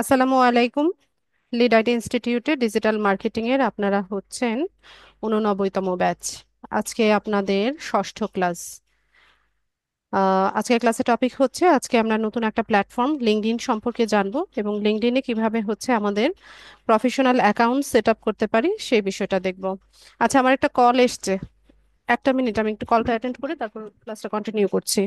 আসসালামু আলাইকুম। Lead IT ইনস্টিটিউটে ডিজিটাল মার্কেটিং এর আপনারা হচ্ছেন 89তম ব্যাচ। আজকে আপনাদের ষষ্ঠ ক্লাস। আজকের ক্লাসের টপিক হচ্ছে আজকে আমরা নতুন একটা প্ল্যাটফর্ম লিঙ্কডইন সম্পর্কে জানবো এবং লিঙ্কডইনে কিভাবে হচ্ছে আমাদের প্রফেশনাল অ্যাকাউন্ট সেট আপ করতে পারি সেই বিষয়টা দেখব। আচ্ছা, আমার একটা কল এসছে, একটা মিনিট, আমি একটু কলটা অ্যাটেন্ড করে তারপর ক্লাসটা কন্টিনিউ করছি।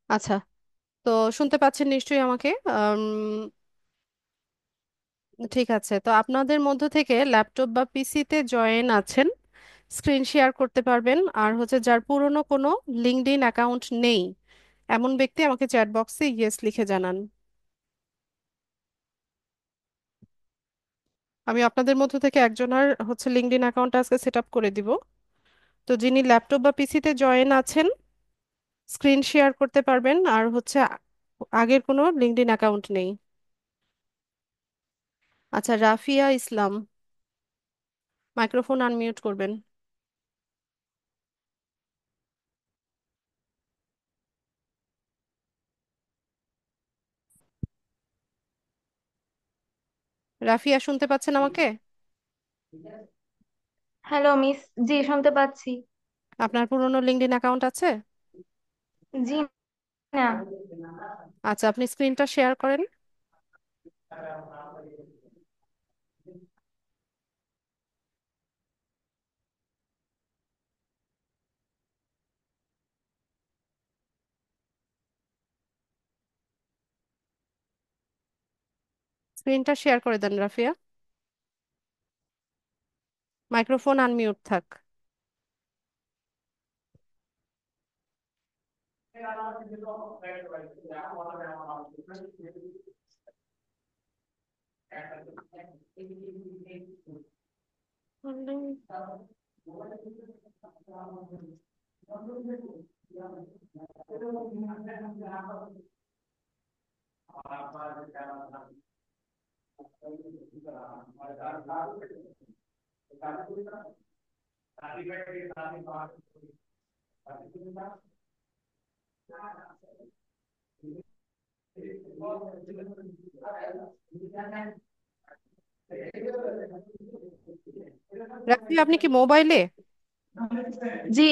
আচ্ছা, তো শুনতে পাচ্ছেন নিশ্চয়ই আমাকে? ঠিক আছে, তো আপনাদের মধ্য থেকে ল্যাপটপ বা পিসিতে জয়েন আছেন, স্ক্রিন শেয়ার করতে পারবেন, আর হচ্ছে যার পুরনো কোনো লিঙ্কডইন অ্যাকাউন্ট নেই এমন ব্যক্তি আমাকে চ্যাট বক্সে ইয়েস লিখে জানান। আমি আপনাদের মধ্য থেকে একজনের হচ্ছে লিঙ্কডইন অ্যাকাউন্ট আজকে সেট আপ করে দিব। তো যিনি ল্যাপটপ বা পিসিতে জয়েন আছেন, স্ক্রিন শেয়ার করতে পারবেন, আর হচ্ছে আগের কোনো লিঙ্কডইন অ্যাকাউন্ট নেই। আচ্ছা, রাফিয়া ইসলাম, মাইক্রোফোন আনমিউট করবেন। রাফিয়া, শুনতে পাচ্ছেন আমাকে? Hello miss. জি, শুনতে পাচ্ছি। আপনার পুরনো লিঙ্কডইন অ্যাকাউন্ট আছে? জি না। আচ্ছা, আপনি স্ক্রিনটা শেয়ার করেন। স্ক্রিনটা শেয়ার করে দেন রাফিয়া। মাইক্রোফোন আনমিউট থাক। রাফি, আপনি কি মোবাইলে? জি।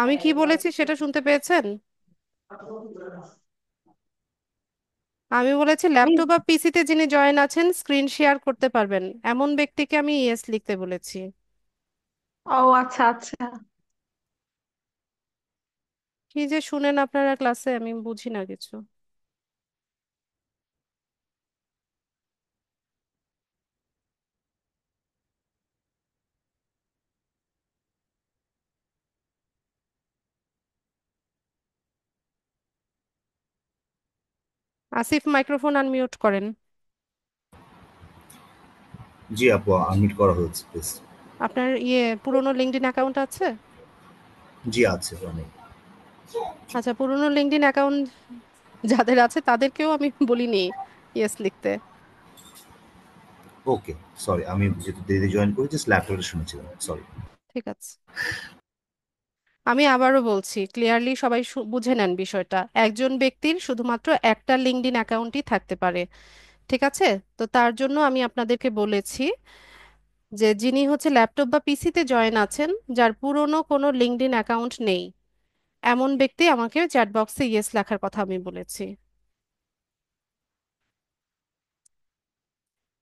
আমি কি বলেছি সেটা শুনতে পেয়েছেন? আমি বলেছি মিস, ল্যাপটপ বা পিসিতে যিনি জয়েন আছেন স্ক্রিন শেয়ার করতে পারবেন এমন ব্যক্তিকে আমি ইয়েস লিখতে বলেছি। ও আচ্ছা আচ্ছা। কি যে শুনেন আপনারা ক্লাসে, আমি বুঝি না কিছু। আসিফ, মাইক্রোফোন আনমিউট করেন। জি আপু, আনমিট করা হয়েছে প্লিজ। আপনার পুরনো লিঙ্কডইন অ্যাকাউন্ট আছে? জি আছে অনেক। আচ্ছা, পুরনো লিঙ্কডইন অ্যাকাউন্ট যাদের আছে তাদেরকেও আমি বলিনি ইয়েস লিখতে। ওকে, সরি, আমি যেহেতু দেরিতে জয়েন করি জাস্ট ল্যাপটপে শুনেছিলাম, সরি। ঠিক আছে। আমি আবারও বলছি, ক্লিয়ারলি সবাই বুঝে নেন বিষয়টা। একজন ব্যক্তির শুধুমাত্র একটা লিঙ্কডইন অ্যাকাউন্টই থাকতে পারে, ঠিক আছে? তো তার জন্য আমি আপনাদেরকে বলেছি যে যিনি হচ্ছে ল্যাপটপ বা পিসিতে জয়েন আছেন, যার পুরনো কোনো লিঙ্কডইন অ্যাকাউন্ট নেই, এমন ব্যক্তি আমাকে চ্যাট বক্সে ইয়েস লেখার কথা আমি বলেছি।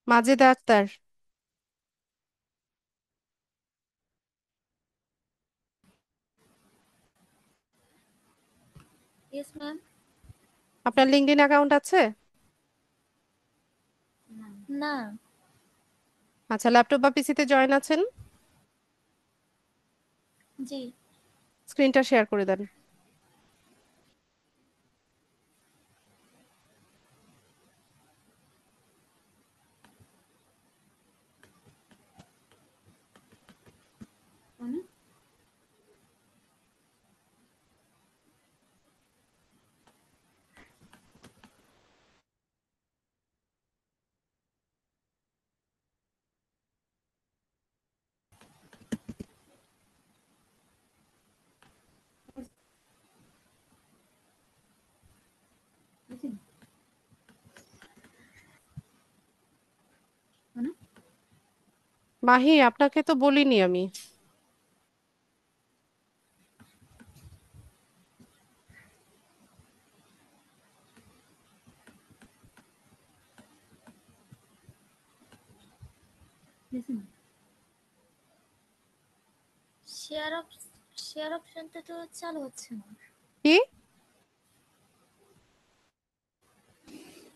Majeda Akter, yes ma'am. আপনার লিঙ্কডইন অ্যাকাউন্ট আছে? না। আচ্ছা, ল্যাপটপ বা পিসিতে জয়েন আছেন? জি। স্ক্রিনটা শেয়ার করে দেন। মানে? মানে? মাহি, আপনাকে তো বলিনি আমি। শেয়ার অপ শেয়ার অপশনটা তো চালু হচ্ছে না। কি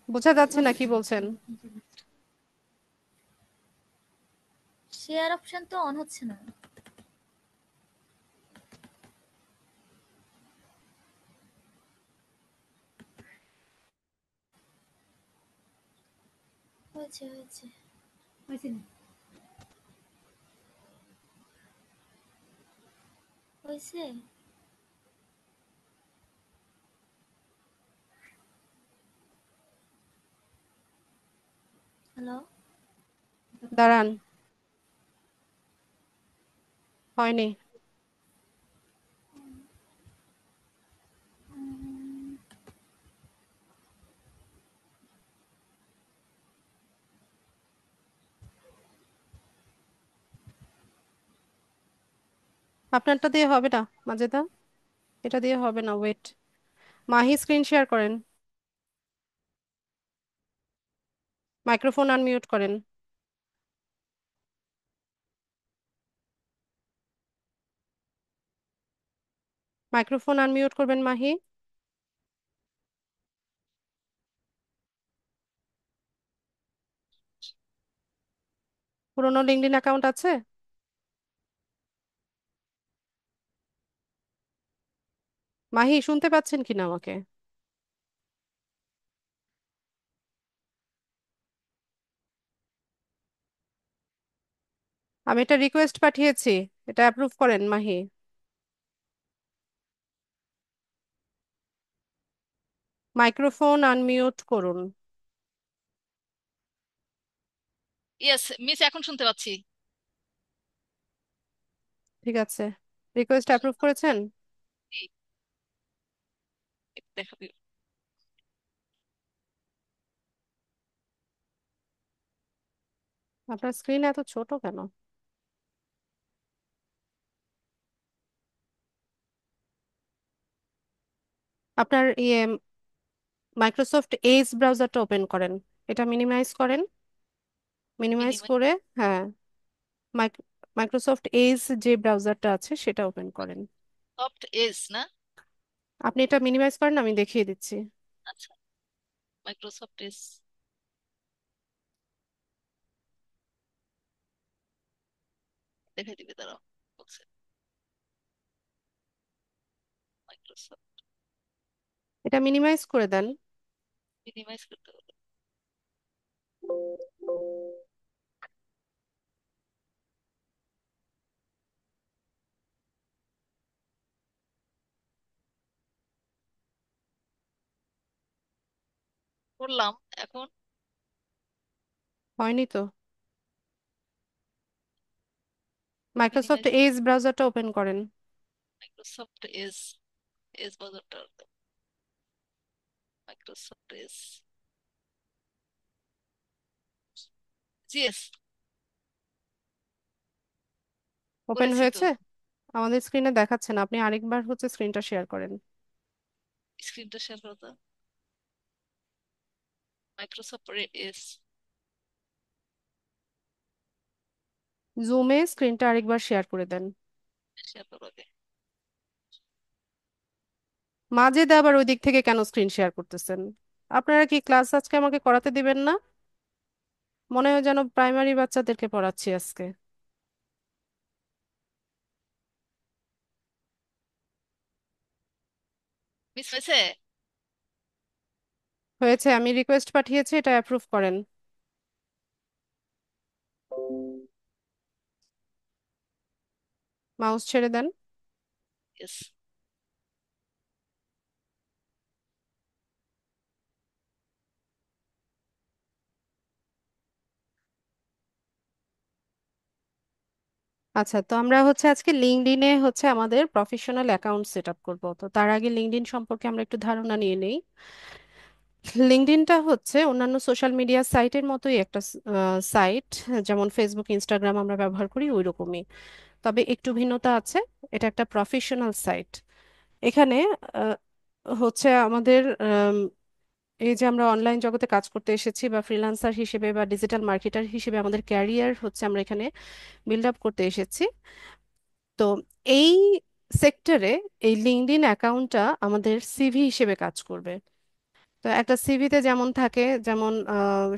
বোঝা যাচ্ছে না, কি বলছেন? শেয়ার অপশন তো অন হচ্ছে না। হয়েছে হয়েছে হয়েছে না? হয়েছে। হ্যালো। দাঁড়ান, হয়নি। আপনারটা দিয়ে হবে না মাজেদা, এটা দিয়ে হবে না, ওয়েট। মাহি, স্ক্রিন শেয়ার করেন, মাইক্রোফোন আনমিউট করেন। মাইক্রোফোন আনমিউট করবেন মাহি। পুরনো লিঙ্কডইন অ্যাকাউন্ট আছে? মাহি, শুনতে পাচ্ছেন কিনা আমাকে? আমি এটা রিকোয়েস্ট পাঠিয়েছি, এটা অ্যাপ্রুভ করেন মাহি। মাইক্রোফোন আনমিউট করুন। ইয়েস মিস, এখন শুনতে পাচ্ছি। ঠিক আছে, রিকোয়েস্ট অ্যাপ্রুভ করেছেন? জি, একটু দেখা দিও। আপনার স্ক্রিন এত ছোট কেন? আপনার ইয়ে মাইক্রোসফট এজ ব্রাউজারটা ওপেন করেন, এটা মিনিমাইজ করেন। মিনিমাইজ মিনিমাম করে, হ্যাঁ, মাইক্রোসফট এজ যে ব্রাউজারটা আছে সেটা ওপেন করেন। সফট এজ না? আপনি এটা মিনিমাইজ করেন, আমি দেখিয়ে দিচ্ছি। আচ্ছা, মাইক্রোসফট এজ দেখা দিবে, দাঁড়াও বলছে। মাইক্রোসফট এটা মিনিমাইজ করে দেন। মিনিমাইজ করতে হবে। করলাম এখন। হয়নি তো। মাইক্রোসফট মিনিমাইজ, এজ ব্রাউজারটা ওপেন করেন। মাইক্রোসফট এজ, এজ বাজারটা, মাইক্রোসফট এজ, জিএস ওপেন করেছি তো। হয়েছে? আমাদের স্ক্রিনে দেখাচ্ছে না, আপনি আরেকবার হচ্ছে স্ক্রিনটা শেয়ার করেন। স্ক্রিনটা শেয়ার করো তো। মাইক্রোসফট এজ জুমে স্ক্রিনটা আরেকবার শেয়ার করে দেন। শেয়ার করো আগে। মাঝে দিয়ে আবার ওই দিক থেকে কেন স্ক্রিন শেয়ার করতেছেন? আপনারা কি ক্লাস আজকে আমাকে করাতে দিবেন না? মনে হয় যেন প্রাইমারি বাচ্চাদেরকে পড়াচ্ছি আজকে। মিস হয়েছে? হয়েছে, আমি রিকোয়েস্ট পাঠিয়েছি, এটা অ্যাপ্রুভ করেন। মাউস ছেড়ে দেন। ইয়েস। আচ্ছা, তো আমরা হচ্ছে আজকে লিঙ্কডইনে হচ্ছে আমাদের প্রফেশনাল অ্যাকাউন্ট সেট আপ করবো। তো তার আগে লিঙ্কডইন সম্পর্কে আমরা একটু ধারণা নিয়ে নেই। লিঙ্কডইনটা হচ্ছে অন্যান্য সোশ্যাল মিডিয়া সাইটের মতোই একটা সাইট, যেমন ফেসবুক ইনস্টাগ্রাম আমরা ব্যবহার করি ওই রকমই, তবে একটু ভিন্নতা আছে। এটা একটা প্রফেশনাল সাইট। এখানে আহ, হচ্ছে আমাদের এই যে আমরা অনলাইন জগতে কাজ করতে এসেছি বা ফ্রিল্যান্সার হিসেবে বা ডিজিটাল মার্কেটার হিসেবে আমাদের ক্যারিয়ার হচ্ছে আমরা এখানে বিল্ড আপ করতে এসেছি। তো এই সেক্টরে এই লিঙ্কডইন অ্যাকাউন্টটা আমাদের সিভি হিসেবে কাজ করবে। তো একটা সিভিতে যেমন থাকে, যেমন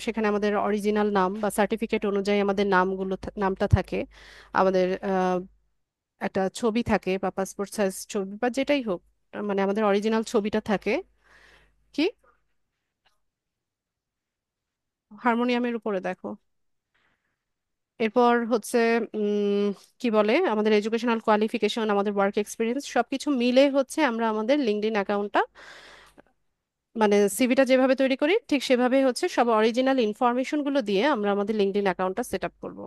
সেখানে আমাদের অরিজিনাল নাম বা সার্টিফিকেট অনুযায়ী আমাদের নামগুলো নামটা থাকে, আমাদের একটা ছবি থাকে বা পাসপোর্ট সাইজ ছবি বা যেটাই হোক, মানে আমাদের অরিজিনাল ছবিটা থাকে। কি? হারমোনিয়ামের উপরে দেখো। এরপর হচ্ছে উম, কি বলে, আমাদের এডুকেশনাল কোয়ালিফিকেশন, আমাদের ওয়ার্ক এক্সপিরিয়েন্স সবকিছু মিলে হচ্ছে আমরা আমাদের লিঙ্কডইন অ্যাকাউন্টটা, মানে সিভিটা যেভাবে তৈরি করি ঠিক সেভাবে হচ্ছে সব অরিজিনাল ইনফরমেশন গুলো দিয়ে আমরা আমাদের লিঙ্কডইন অ্যাকাউন্টটা সেট আপ করবো।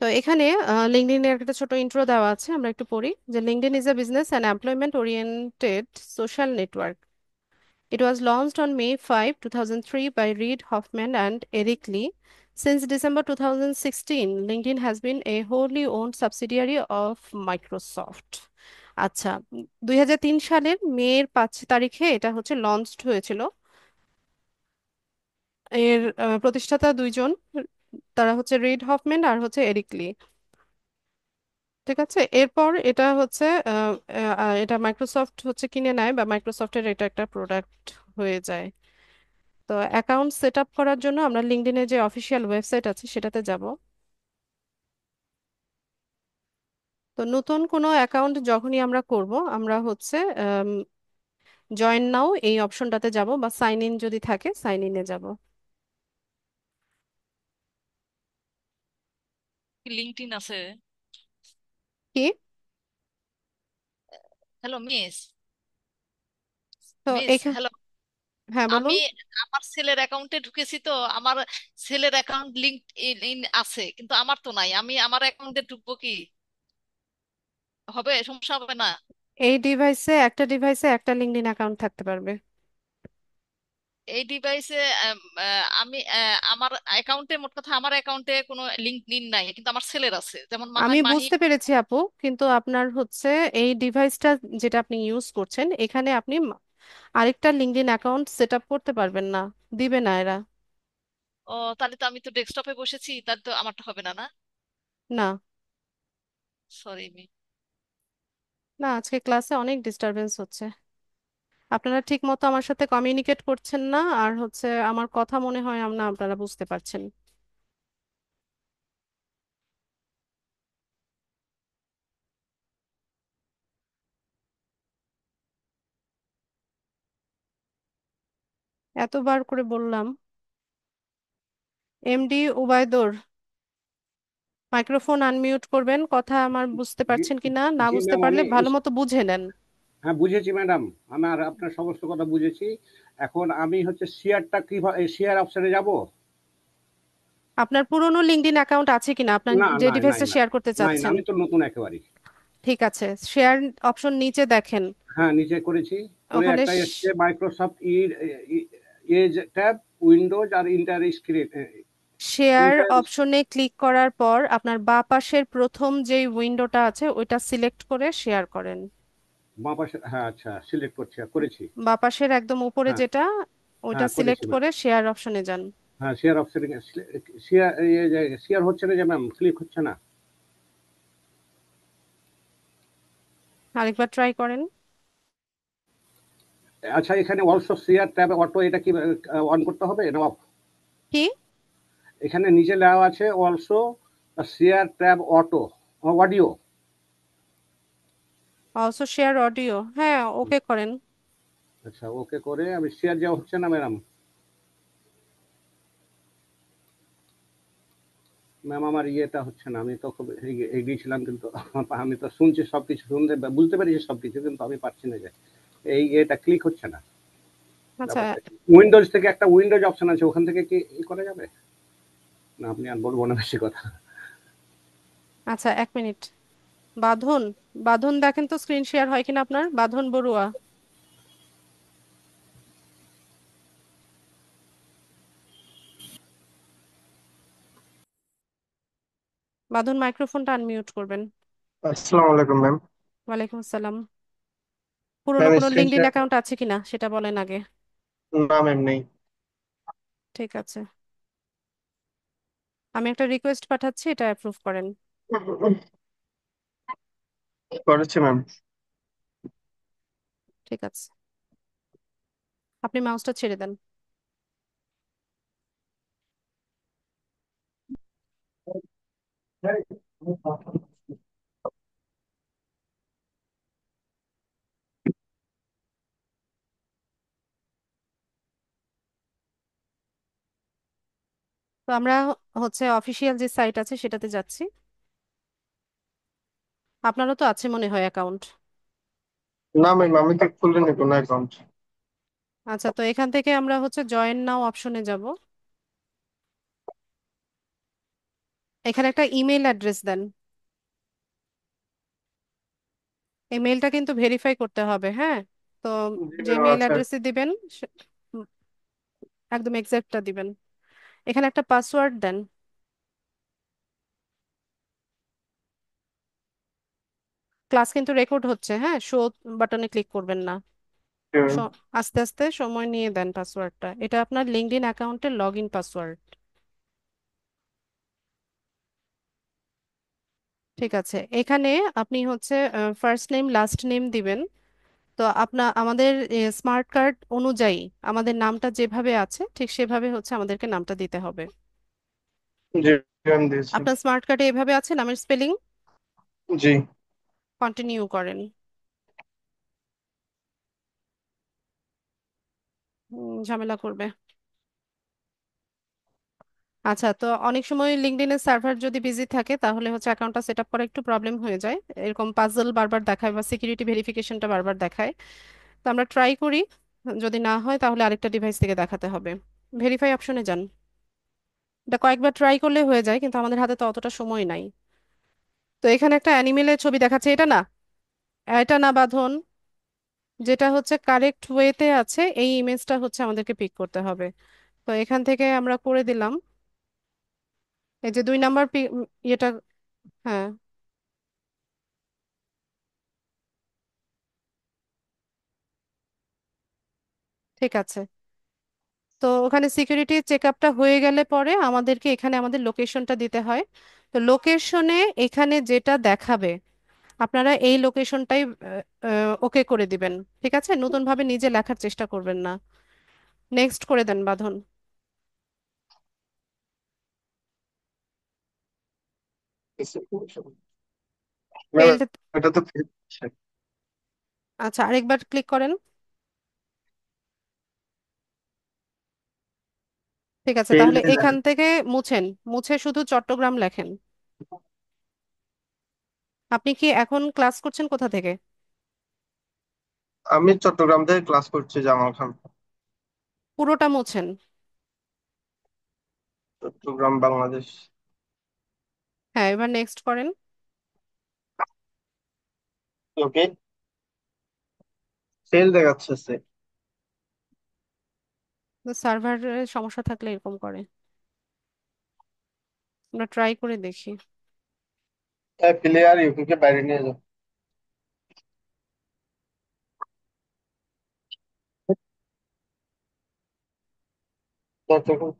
তো এখানে লিঙ্কডইনের একটা ছোট ইন্ট্রো দেওয়া আছে, আমরা একটু পড়ি যে LinkedIn is a business and employment oriented social network. It was launched on May 5, 2003 by Reid Hoffman and Eric Lee. Since December 2016, LinkedIn has been a wholly owned subsidiary of Microsoft. আচ্ছা, 2003 সালের মে 5 তারিখে এটা হচ্ছে launched হয়েছিল। এর প্রতিষ্ঠাতা দুইজন, তারা হচ্ছে রিড হফম্যান আর হচ্ছে এরিক লি। ঠিক আছে, এরপর এটা হচ্ছে এটা মাইক্রোসফট হচ্ছে কিনে নেয় বা মাইক্রোসফটের এটা একটা প্রোডাক্ট হয়ে যায়। তো অ্যাকাউন্ট সেট আপ করার জন্য আমরা লিঙ্কডইনের যে অফিসিয়াল ওয়েবসাইট আছে সেটাতে যাব। তো নতুন কোনো অ্যাকাউন্ট যখনই আমরা করব, আমরা হচ্ছে জয়েন নাও এই অপশনটাতে যাব বা সাইন ইন যদি থাকে সাইন ইনে যাব। লিঙ্কডইন আছে? কি? হ্যালো মিস, তো মিস এখানে, হ্যালো। হ্যাঁ আমি বলুন। আমার ছেলের অ্যাকাউন্টে ঢুকেছি তো, আমার ছেলের অ্যাকাউন্ট লিঙ্কড ইন আছে কিন্তু আমার তো নাই, আমি আমার অ্যাকাউন্টে ঢুকবো কি? হবে, সমস্যা হবে না? এই ডিভাইসে একটা লিঙ্কডইন অ্যাকাউন্ট থাকতে পারবে। এই ডিভাইসে আমি আমার অ্যাকাউন্টে, মোট কথা আমার অ্যাকাউন্টে কোনো লিঙ্কডইন নাই, কিন্তু আমার ছেলের আছে, যেমন আমি মাহি। বুঝতে পেরেছি আপু, কিন্তু আপনার হচ্ছে এই ডিভাইসটা যেটা আপনি ইউজ করছেন, এখানে আপনি আরেকটা লিঙ্কডইন অ্যাকাউন্ট সেট আপ করতে পারবেন না, দিবে না এরা। ও, তাহলে তো আমি তো ডেস্কটপে বসেছি, তাহলে তো আমারটা হবে না, না? না, সরি। না, আজকে ক্লাসে অনেক ডিস্টারবেন্স হচ্ছে। আপনারা ঠিক মতো আমার সাথে কমিউনিকেট করছেন না, আর হচ্ছে আমার কথা মনে হয় না আপনারা বুঝতে পারছেন। এতবার করে বললাম। এমডি উবাইদুর, মাইক্রোফোন আনমিউট করবেন, কথা আমার বুঝতে জি পারছেন কিনা, না জি বুঝতে ম্যাম, পারলে আমি ভালো মতো বুঝে নেন। হ্যাঁ বুঝেছি ম্যাডাম। আমার আপনার সমস্ত কথা বুঝেছি। এখন আমি হচ্ছে শেয়ারটা কিভাবে, শেয়ার অপশনে যাব? আপনার পুরনো লিঙ্কডইন অ্যাকাউন্ট আছে কিনা, আপনার না যে নাই নাই ডিভাইসটা নাই শেয়ার করতে নাই না, চাচ্ছেন? আমি তো নতুন একেবারেই। ঠিক আছে, শেয়ার অপশন নিচে দেখেন। হ্যাঁ নিচে করেছি, করে ওখানে একটা এসছে মাইক্রোসফট এজ ট্যাব, উইন্ডোজ আর ইন্টার স্ক্রিন। শেয়ার ইন্টার অপশনে ক্লিক করার পর আপনার বাঁ পাশের প্রথম যেই উইন্ডোটা আছে ওইটা সিলেক্ট করে শেয়ার করেন। বাঁ পাশে, হ্যাঁ আচ্ছা সিলেক্ট করছি, করেছি। বাঁ পাশের একদম উপরে হ্যাঁ যেটা, ওইটা হ্যাঁ করেছি সিলেক্ট ম্যাম। করে শেয়ার অপশনে যান। হ্যাঁ শেয়ার অপশনে, শেয়ার, শেয়ার হচ্ছে না যে ম্যাম, ক্লিক হচ্ছে না। আরেকবার ট্রাই করেন। আচ্ছা, এখানে অলসো শেয়ার ট্যাব অটো, এটা কি অন করতে হবে না off? কি? এখানে নিচে লেখা আছে also share tab auto audio. Also share audio, হ্যাঁ, ওকে করেন। আচ্ছা ওকে করে, আমি শেয়ার যাওয়া হচ্ছে না ম্যাডাম। ম্যাম আমার ইয়েটা হচ্ছে না, আমি তো খুব এগিয়েছিলাম, কিন্তু আমি তো শুনছি সবকিছু, শুনতে বুঝতে পেরেছি সবকিছু, কিন্তু আমি পারছি না যে এই এটা ক্লিক হচ্ছে না। আচ্ছা। ব্যাপারটা উইন্ডোজ থেকে একটা উইন্ডোজ অপশন আছে, ওখান থেকে কি করা যাবে? না আপনি আর বলবো না বেশি কথা। আচ্ছা, এক মিনিট। বাঁধন, বাঁধন দেখেন তো স্ক্রিন শেয়ার হয় কিনা আপনার, বাঁধন বড়ুয়া। বাঁধন, মাইক্রোফোনটা আনমিউট করবেন। আসসালামু আলাইকুম ম্যাম। ওয়ালাইকুম আসসালাম। পুরোনো ম্যাম কোনো স্ক্রিন লিঙ্কডইন শেয়ার। অ্যাকাউন্ট আছে কিনা সেটা বলেন আগে। না ম্যাম নেই। ঠিক আছে, আমি একটা রিকোয়েস্ট পাঠাচ্ছি, এটা অ্যাপ্রুভ করেন। করেছে ম্যাম। ঠিক আছে, আপনি মাউসটা ছেড়ে দেন। তো আমরা হচ্ছে অফিসিয়াল যে সাইট আছে সেটাতে যাচ্ছি। আপনারও তো আছে মনে হয় অ্যাকাউন্ট। না ম্যাম, আমি তো খুলিনি কোনো অ্যাকাউন্ট। আচ্ছা, তো এখান থেকে আমরা হচ্ছে জয়েন নাও অপশনে যাব। এখানে একটা ইমেল অ্যাড্রেস দেন। ইমেলটা কিন্তু ভেরিফাই করতে হবে, হ্যাঁ। তো জি যে ম্যাম মেল আচ্ছা। অ্যাড্রেসে দিবেন উম, একদম এক্সাক্টটা দিবেন। এখানে একটা পাসওয়ার্ড দেন। ক্লাস কিন্তু রেকর্ড হচ্ছে, হ্যাঁ, শো বাটনে ক্লিক করবেন না। জি ম্যাম। আস্তে আস্তে সময় নিয়ে দেন পাসওয়ার্ডটা, এটা আপনার লিঙ্কডইন অ্যাকাউন্টের লগ ইন পাসওয়ার্ড। ঠিক আছে, এখানে আপনি হচ্ছে ফার্স্ট নেম লাস্ট নেম দিবেন। তো আমাদের স্মার্ট কার্ড অনুযায়ী আমাদের নামটা যেভাবে আছে ঠিক সেভাবে হচ্ছে আমাদেরকে নামটা দিতে হবে। জি ম্যাম দিয়েছি। আপনার স্মার্ট কার্ডে এভাবে আছে নামের স্পেলিং? জি। কন্টিনিউ করেন। ঝামেলা করবে। আচ্ছা, তো অনেক সময় লিঙ্কডইনের সার্ভার যদি বিজি থাকে তাহলে হচ্ছে অ্যাকাউন্টটা সেট আপ করা একটু প্রবলেম হয়ে যায়, এরকম পাজল বারবার দেখায় বা সিকিউরিটি ভেরিফিকেশনটা বারবার দেখায়। তো আমরা ট্রাই করি, যদি না হয় তাহলে আরেকটা ডিভাইস থেকে দেখাতে হবে। ভেরিফাই অপশনে যান। এটা কয়েকবার ট্রাই করলে হয়ে যায়, কিন্তু আমাদের হাতে তো অতটা সময় নাই। তো এখানে একটা অ্যানিমেলের ছবি দেখাচ্ছে, এটা না? এটা না বাঁধন, যেটা হচ্ছে কারেক্ট ওয়েতে আছে এই ইমেজটা হচ্ছে আমাদেরকে পিক করতে হবে। তো এখান থেকে আমরা করে দিলাম। এই যে 2 নাম্বার ইয়েটা। হ্যাঁ, ঠিক আছে। তো ওখানে সিকিউরিটি চেক আপটা হয়ে গেলে পরে আমাদেরকে এখানে আমাদের লোকেশনটা দিতে হয়। তো লোকেশনে এখানে যেটা দেখাবে আপনারা এই লোকেশনটাই ওকে করে দিবেন। ঠিক আছে, নতুন ভাবে নিজে লেখার চেষ্টা করবেন না। নেক্সট করে দেন বাঁধন। Ma'am failed. এটা তো আচ্ছা, আরেকবার ক্লিক করেন। ঠিক আছে, ফেইল্ড। তাহলে এখান থেকে মুছেন, মুছে শুধু চট্টগ্রাম লেখেন। আপনি কি এখন ক্লাস করছেন কোথা থেকে? আমি চট্টগ্রাম থেকে ক্লাস করছি, জামাল খান। পুরোটা মুছেন। চট্টগ্রাম বাংলাদেশ। হ্যাঁ, এবার নেক্সট করেন। ওকে, ফেল দেখাচ্ছে সে। সার্ভারের সমস্যা থাকলে এরকম করে, আমরা ট্রাই করে দেখি। তাই প্লেয়ার ইউকে বাইরে নিয়ে যাও। চট্টগ্রাম।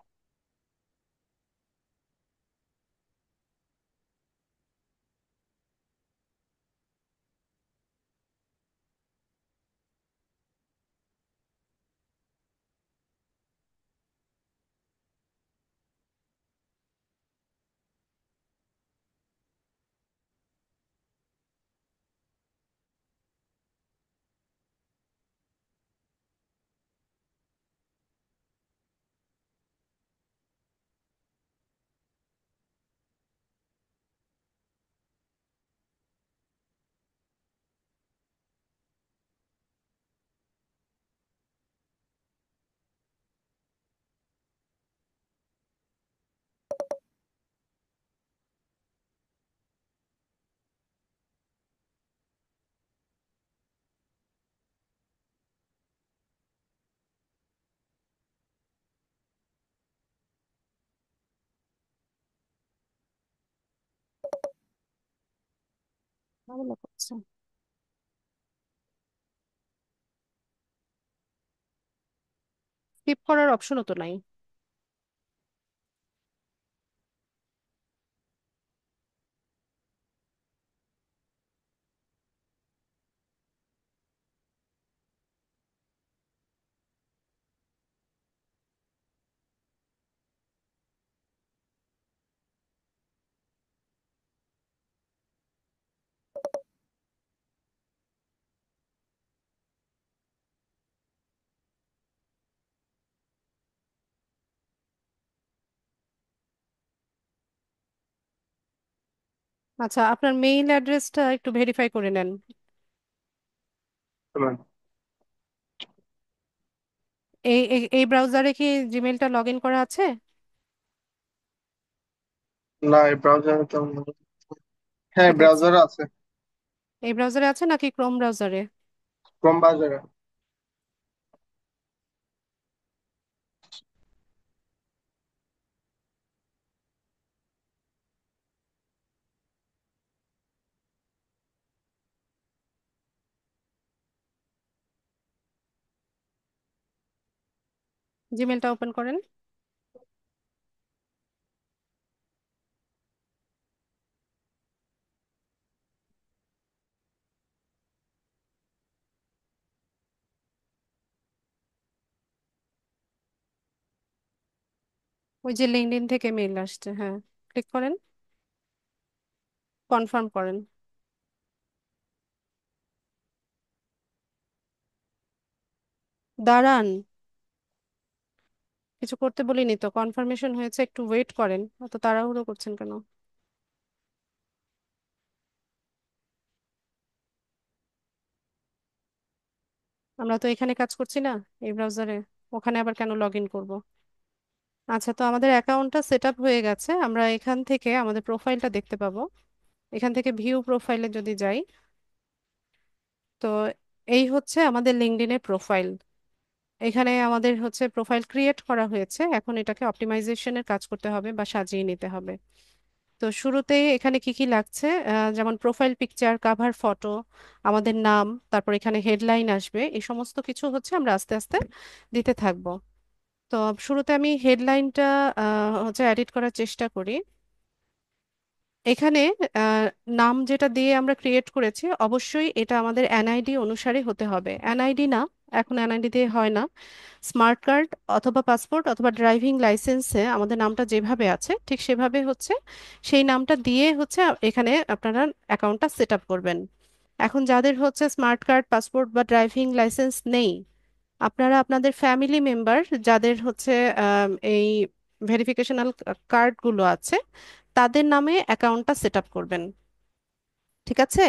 ঝামেলা করছে। স্কিপ করার অপশনও তো নাই। আচ্ছা, আপনার মেইল অ্যাড্রেসটা একটু ভেরিফাই করে নেন। এই ব্রাউজারে কি জিমেলটা লগ ইন করা আছে? না, এই ব্রাউজারে তো হ্যাঁ, ঠিক আছে, ব্রাউজারে আছে। এই ব্রাউজারে আছে নাকি ক্রোম ব্রাউজারে? ক্রোম ব্রাউজারে। জিমেলটা ওপেন করেন। ওই যে লিঙ্কডইন থেকে মেইল আসছে, হ্যাঁ, ক্লিক করেন, কনফার্ম করেন। দাঁড়ান, কিছু করতে বলিনি তো, কনফার্মেশন হয়েছে, একটু ওয়েট করেন, অত তাড়াহুড়ো করছেন কেন? আমরা তো এখানে কাজ করছি না, এই ব্রাউজারে, ওখানে আবার কেন লগ ইন করবো? আচ্ছা, তো আমাদের অ্যাকাউন্টটা সেট আপ হয়ে গেছে, আমরা এখান থেকে আমাদের প্রোফাইলটা দেখতে পাবো। এখান থেকে ভিউ প্রোফাইলে যদি যাই, তো এই হচ্ছে আমাদের লিঙ্কডইনের প্রোফাইল। এখানে আমাদের হচ্ছে প্রোফাইল ক্রিয়েট করা হয়েছে, এখন এটাকে অপটিমাইজেশনের কাজ করতে হবে বা সাজিয়ে নিতে হবে। তো শুরুতেই এখানে কি কি লাগছে, যেমন প্রোফাইল পিকচার, কাভার ফটো, আমাদের নাম, তারপর এখানে হেডলাইন আসবে, এই সমস্ত কিছু হচ্ছে আমরা আস্তে আস্তে দিতে থাকবো। তো শুরুতে আমি হেডলাইনটা হচ্ছে এডিট করার চেষ্টা করি। এখানে আহ, নাম যেটা দিয়ে আমরা ক্রিয়েট করেছি অবশ্যই এটা আমাদের এনআইডি অনুসারে হতে হবে। এনআইডি না, এখন এনআইডি দিয়ে হয় না। স্মার্ট কার্ড অথবা পাসপোর্ট অথবা ড্রাইভিং লাইসেন্সে আমাদের নামটা যেভাবে আছে ঠিক সেভাবে হচ্ছে সেই নামটা দিয়ে হচ্ছে এখানে আপনারা অ্যাকাউন্টটা সেট আপ করবেন। এখন যাদের হচ্ছে স্মার্ট কার্ড, পাসপোর্ট বা ড্রাইভিং লাইসেন্স নেই, আপনারা আপনাদের ফ্যামিলি মেম্বার যাদের হচ্ছে এই ভেরিফিকেশনাল কার্ডগুলো আছে তাদের নামে অ্যাকাউন্টটা সেট আপ করবেন। ঠিক আছে?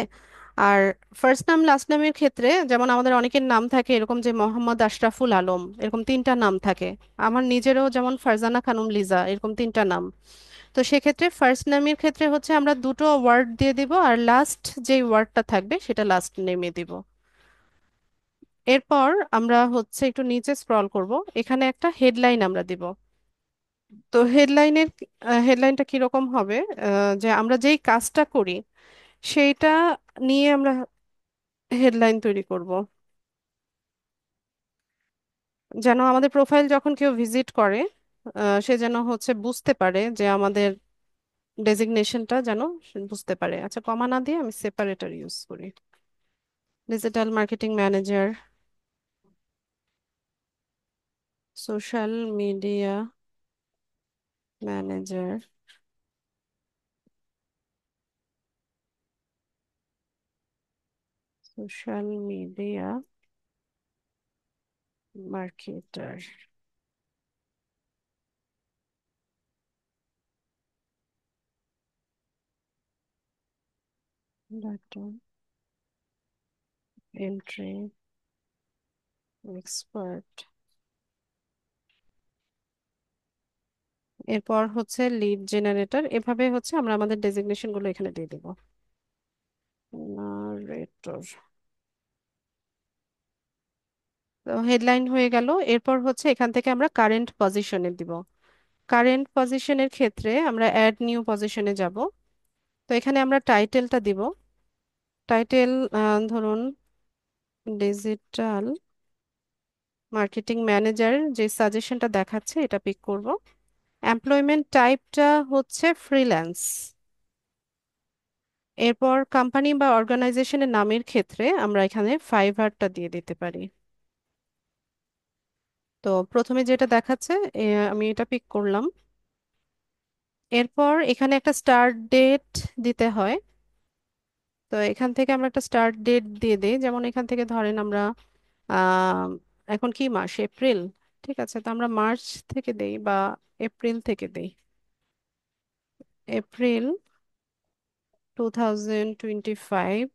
আর ফার্স্ট নাম লাস্ট নামের ক্ষেত্রে যেমন আমাদের অনেকের নাম থাকে এরকম যে মোহাম্মদ আশরাফুল আলম, এরকম তিনটা নাম থাকে। আমার নিজেরও যেমন ফারজানা খানম লিজা, এরকম তিনটা নাম। তো সেক্ষেত্রে ফার্স্ট নামের ক্ষেত্রে হচ্ছে আমরা দুটো ওয়ার্ড দিয়ে দিব, আর লাস্ট যে ওয়ার্ডটা থাকবে সেটা লাস্ট নেমে দিব। এরপর আমরা হচ্ছে একটু নিচে স্ক্রল করব, এখানে একটা হেডলাইন আমরা দিব। তো হেডলাইনটা কিরকম হবে, যে আমরা যেই কাজটা করি সেইটা নিয়ে আমরা হেডলাইন তৈরি করব, যেন আমাদের প্রোফাইল যখন কেউ ভিজিট করে সে যেন হচ্ছে বুঝতে পারে যে আমাদের ডেজিগনেশনটা যেন সে বুঝতে পারে। আচ্ছা, কমা না দিয়ে আমি সেপারেটর ইউজ করি। Digital marketing manager, social media manager, social media marketer. Data entry expert. এরপর হচ্ছে লিড জেনারেটর। এভাবে হচ্ছে আমরা আমাদের ডেজিগনেশন গুলো এখানে দিয়ে দেবো। নারেটর। তো হেডলাইন হয়ে গেল। এরপর হচ্ছে এখান থেকে আমরা কারেন্ট পজিশনে দিব। কারেন্ট পজিশনের ক্ষেত্রে আমরা অ্যাড নিউ পজিশনে যাব। তো এখানে আমরা টাইটেলটা দিব। টাইটেল ধরুন ডিজিটাল মার্কেটিং ম্যানেজার, যে সাজেশনটা দেখাচ্ছে এটা পিক করব। এমপ্লয়মেন্ট টাইপটা হচ্ছে ফ্রিল্যান্স। এরপর কোম্পানি বা অর্গানাইজেশনের নামের ক্ষেত্রে আমরা এখানে ফাইভারটা দিয়ে দিতে পারি। তো প্রথমে যেটা দেখাচ্ছে আমি এটা পিক করলাম। এরপর এখানে একটা স্টার্ট ডেট দিতে হয়। তো এখান থেকে আমরা একটা স্টার্ট ডেট দিয়ে দিই, যেমন এখান থেকে ধরেন আমরা আহ এখন কি মাস, এপ্রিল। ঠিক আছে, তো আমরা মার্চ থেকে দেই বা এপ্রিল থেকে দেই। এপ্রিল 2025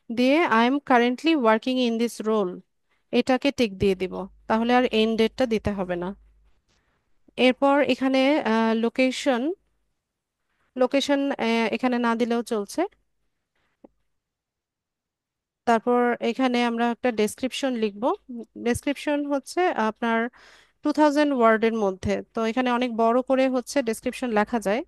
দিয়ে I am currently working in this role, এটাকে টিক দিয়ে দিব। তাহলে আর এন্ড ডেটটা দিতে হবে না। এরপর এখানে লোকেশন, লোকেশন এখানে না দিলেও চলছে। তারপর এখানে আমরা একটা ডেসক্রিপশন লিখব। ডেসক্রিপশন হচ্ছে আপনার 2000 ওয়ার্ডের মধ্যে, তো এখানে অনেক বড় করে হচ্ছে ডেসক্রিপশন লেখা যায়।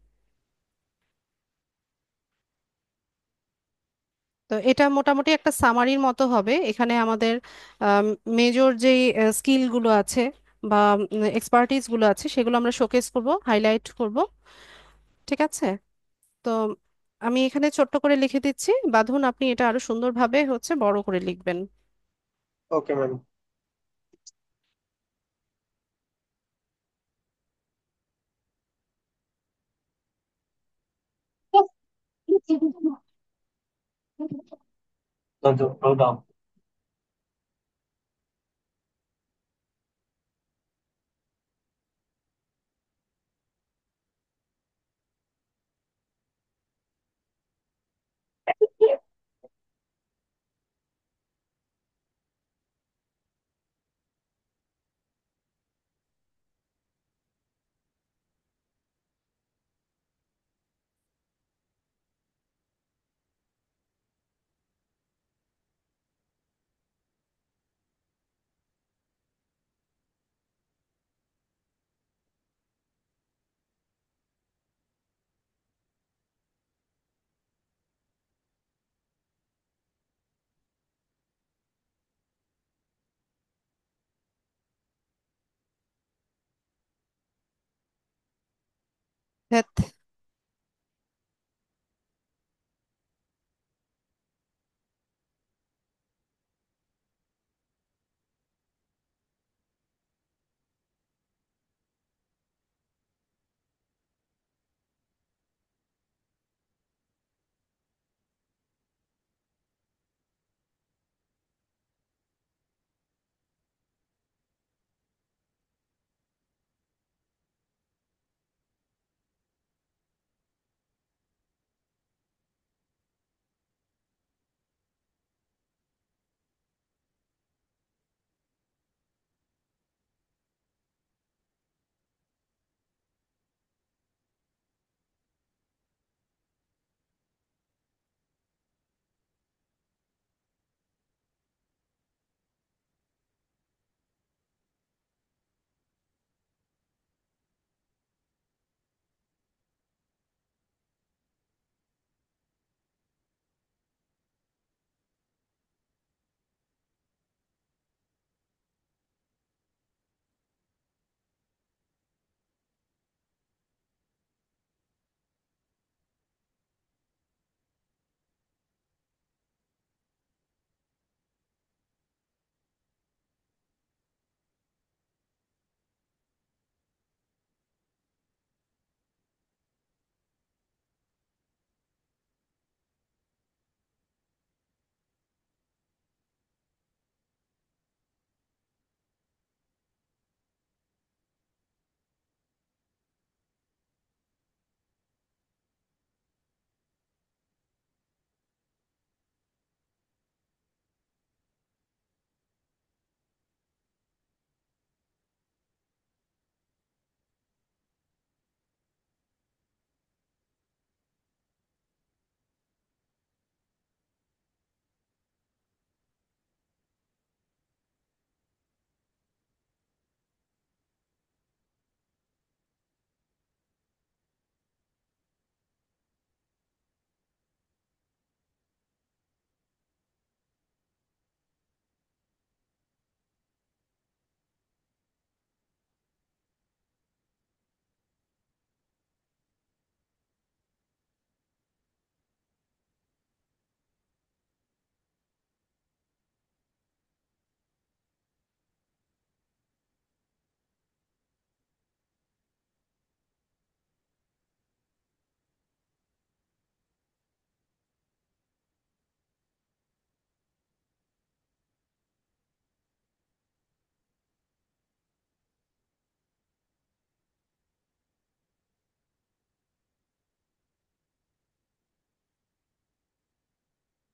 তো এটা মোটামুটি একটা সামারির মতো হবে। এখানে আমাদের মেজর যেই স্কিলগুলো আছে বা এক্সপার্টিস গুলো আছে সেগুলো আমরা শোকেস করব, হাইলাইট করব। ঠিক আছে? তো আমি এখানে ছোট্ট করে লিখে দিচ্ছি, বাঁধুন আপনি এটা আরো সুন্দরভাবে হচ্ছে বড় করে লিখবেন। Okay ma'am. Slow down. ধ্যাৎ,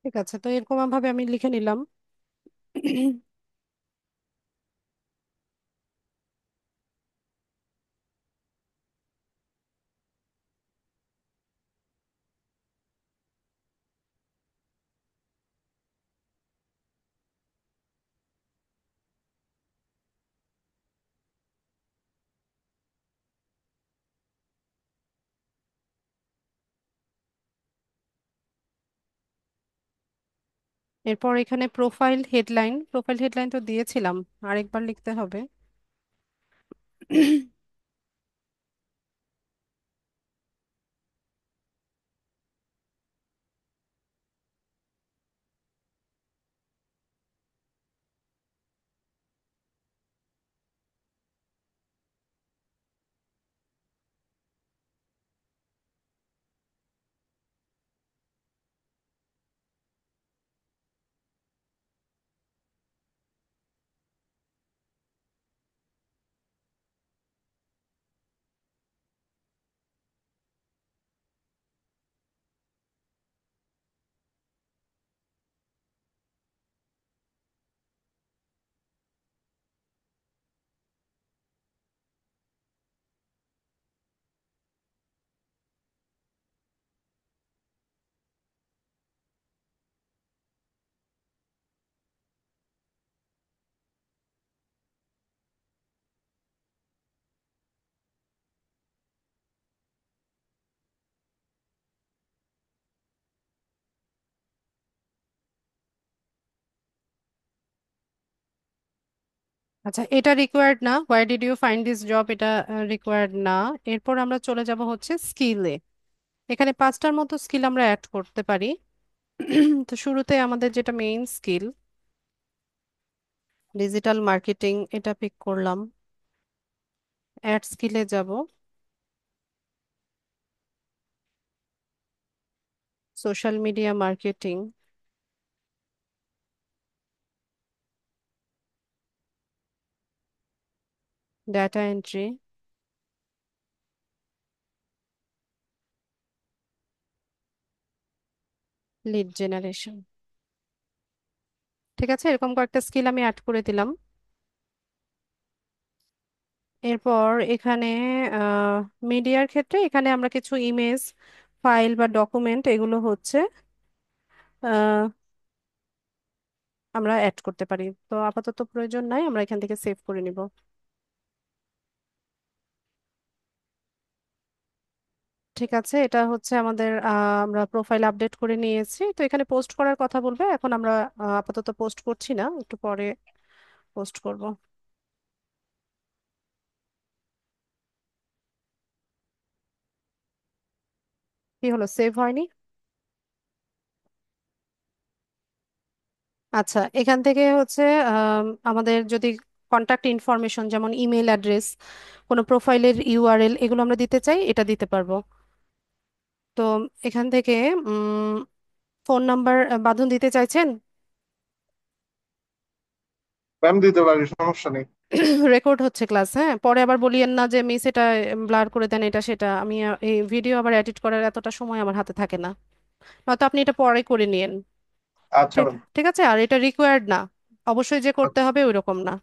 ঠিক আছে, তো এরকম ভাবে আমি লিখে নিলাম। এরপর এখানে প্রোফাইল হেডলাইন তো দিয়েছিলাম, আরেকবার লিখতে হবে। আচ্ছা, এটা রিকোয়ার্ড না, where did you find this job, এটা রিকোয়ার্ড না। এরপর আমরা চলে যাব হচ্ছে স্কিলে। এখানে পাঁচটার মতো স্কিল আমরা অ্যাড করতে পারি। তো শুরুতে আমাদের যেটা মেইন স্কিল, ডিজিটাল মার্কেটিং, এটা পিক করলাম। অ্যাড স্কিলে যাব, social media marketing, data entry, lead generation. ঠিক আছে, এরকম কয়েকটা স্কিল আমি অ্যাড করে দিলাম। এরপর এখানে মিডিয়ার ক্ষেত্রে এখানে আমরা কিছু ইমেজ, ফাইল বা ডকুমেন্ট এগুলো হচ্ছে আহ, আমরা অ্যাড করতে পারি। তো আপাতত প্রয়োজন নাই, আমরা এখান থেকে সেভ করে নিব। ঠিক আছে, এটা হচ্ছে আমাদের আমরা প্রোফাইল আপডেট করে নিয়েছি। তো এখানে পোস্ট করার কথা বলবে, এখন আমরা আপাতত পোস্ট করছি না, একটু পরে পোস্ট করব। কি হলো, সেভ হয়নি? আচ্ছা, এখান থেকে হচ্ছে আমাদের যদি কন্টাক্ট ইনফরমেশন যেমন ইমেল অ্যাড্রেস, কোনো প্রোফাইলের ইউআরএল এগুলো আমরা দিতে চাই, এটা দিতে পারবো। তো এখান থেকে ফোন নাম্বার বাঁধন দিতে চাইছেন? ম্যাম দিতে পারি, সমস্যা নেই। রেকর্ড হচ্ছে ক্লাস, হ্যাঁ, পরে আবার বলিয়েন না যে মিস এটা ব্লার করে দেন, এটা সেটা। আমি এই ভিডিও আবার এডিট করার এতটা সময় আমার হাতে থাকে না। নয়তো আপনি এটা পরে করে নিয়েন। আচ্ছা ঠিক ম্যাম। ঠিক আছে, আর এটা রিকোয়ার্ড না, অবশ্যই যে করতে হবে ওইরকম না।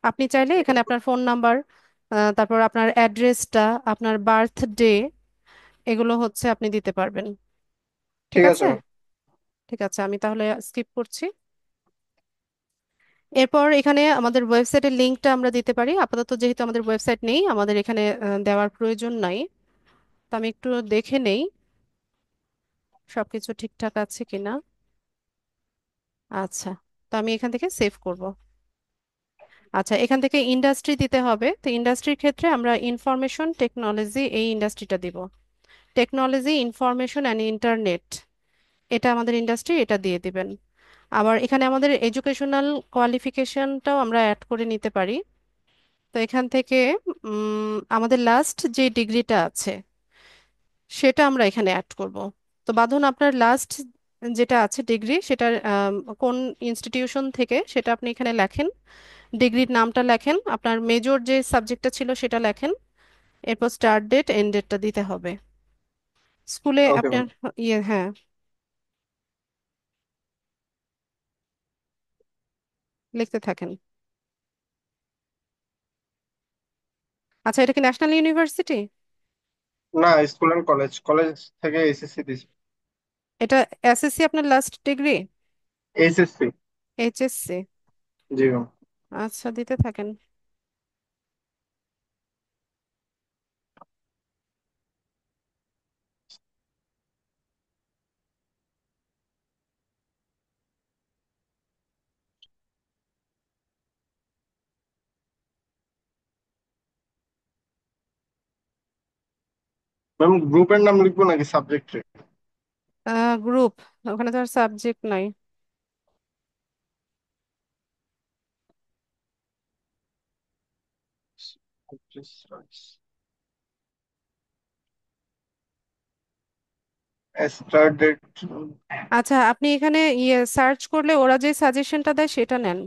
আপনি চাইলে এখানে আপনার ফোন নাম্বার, তারপর আপনার অ্যাড্রেসটা, আপনার বার্থডে, এগুলো হচ্ছে আপনি দিতে পারবেন। ঠিক ঠিক আছে আছে। ম্যাম। ঠিক আছে, আমি তাহলে স্কিপ করছি। এরপর এখানে আমাদের ওয়েবসাইটের লিংকটা আমরা দিতে পারি। আপাতত যেহেতু আমাদের ওয়েবসাইট নেই, আমাদের এখানে দেওয়ার প্রয়োজন নাই। তো আমি একটু দেখে নেই সবকিছু ঠিকঠাক আছে কিনা। আচ্ছা, তো আমি এখান থেকে সেভ করব। আচ্ছা, এখান থেকে ইন্ডাস্ট্রি দিতে হবে। তো ইন্ডাস্ট্রির ক্ষেত্রে আমরা ইনফরমেশন টেকনোলজি এই ইন্ডাস্ট্রিটা দিব। টেকনোলজি, ইনফরমেশন অ্যান্ড ইন্টারনেট, এটা আমাদের ইন্ডাস্ট্রি, এটা দিয়ে দিবেন। আবার এখানে আমাদের এডুকেশনাল কোয়ালিফিকেশনটাও আমরা অ্যাড করে নিতে পারি। তো এখান থেকে আমাদের লাস্ট যে ডিগ্রিটা আছে সেটা আমরা এখানে অ্যাড করব। তো বাঁধন, আপনার লাস্ট যেটা আছে ডিগ্রি, সেটা কোন ইনস্টিটিউশন থেকে সেটা আপনি এখানে লেখেন। ডিগ্রির নামটা লেখেন, আপনার মেজর যে সাবজেক্টটা ছিল সেটা লেখেন। এরপর স্টার্ট ডেট, এন্ড ডেটটা দিতে হবে। স্কুলে ওকে আপনার ম্যাম। ইয়ে, হ্যাঁ, লিখতে থাকেন। আচ্ছা, এটা কি ন্যাশনাল ইউনিভার্সিটি? না, স্কুল এন্ড কলেজ, কলেজ থেকে এসএসসি দিছি। এটা এসএসসি আপনার লাস্ট ডিগ্রি? এসএসসি। এইচএসসি? জি ম্যাম। আচ্ছা, দিতে থাকেন। ম্যাম গ্রুপের নাম লিখবো নাকি সাবজেক্টে? গ্রুপ, ওখানে তো আর সাবজেক্ট নাই। Start date. আচ্ছা, আপনি এখানে ইয়ে সার্চ করলে ওরা যে সাজেশনটা দেয় সেটা নেন।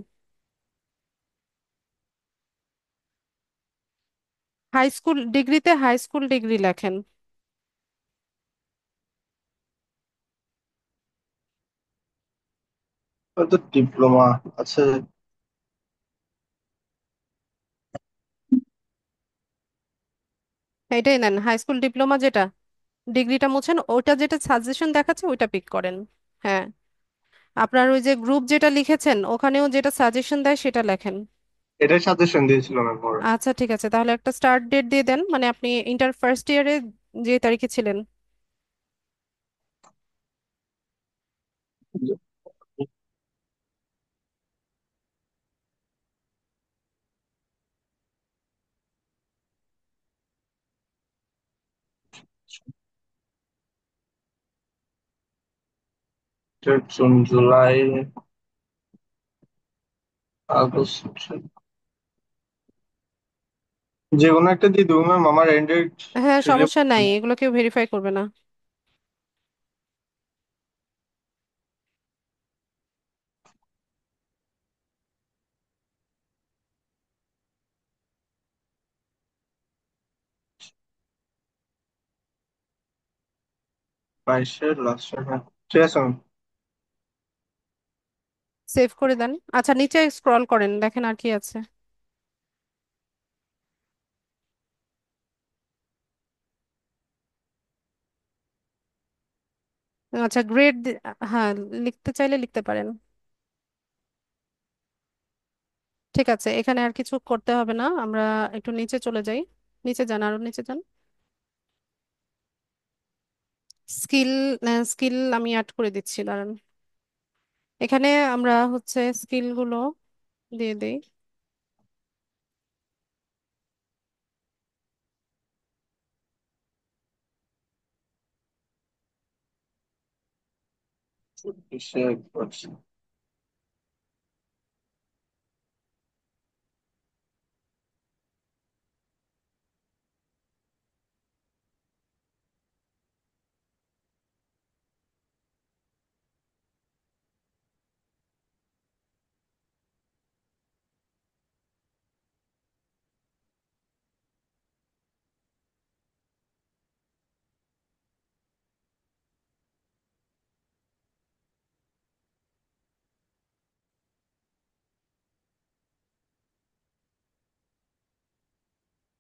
হাই স্কুল ডিগ্রিতে হাই স্কুল ডিগ্রি লেখেন। তো ডিপ্লোমা। আচ্ছা। এটাই নেন, হাই স্কুল ডিপ্লোমা যেটা, ডিগ্রিটা মুছেন, ওটা যেটা সাজেশন দেখাচ্ছে ওইটা পিক করেন। হ্যাঁ, আপনার ওই যে গ্রুপ যেটা লিখেছেন ওখানেও যেটা সাজেশন দেয় সেটা লেখেন। এটাই সাজেশন দিয়েছিল ম্যাম ওরা। আচ্ছা, ঠিক আছে, তাহলে একটা স্টার্ট ডেট দিয়ে দেন, মানে আপনি ইন্টার ফার্স্ট ইয়ারে যে তারিখে ছিলেন। জুন, জুলাই, আগস্ট, যে কোনো একটা দিয়ে দেবো ম্যাম। আমার অ্যান্ড্রয়েড হ্যাঁ, সেলে সমস্যা নাই, এগুলো কেউ ভেরিফাই করবে না। 22-এর লাস্ট। হ্যাঁ, ঠিক আছে ম্যাম। সেভ করে দেন। আচ্ছা, নিচে স্ক্রল করেন, দেখেন আর কি আছে। আচ্ছা, গ্রেড, হ্যাঁ, লিখতে চাইলে লিখতে পারেন। ঠিক আছে, এখানে আর কিছু করতে হবে না, আমরা একটু নিচে চলে যাই। নিচে যান, আরো নিচে যান। স্কিল, স্কিল আমি অ্যাড করে দিচ্ছি, দাঁড়ান। এখানে আমরা হচ্ছে স্কিল গুলো দিয়ে দেই। করছি।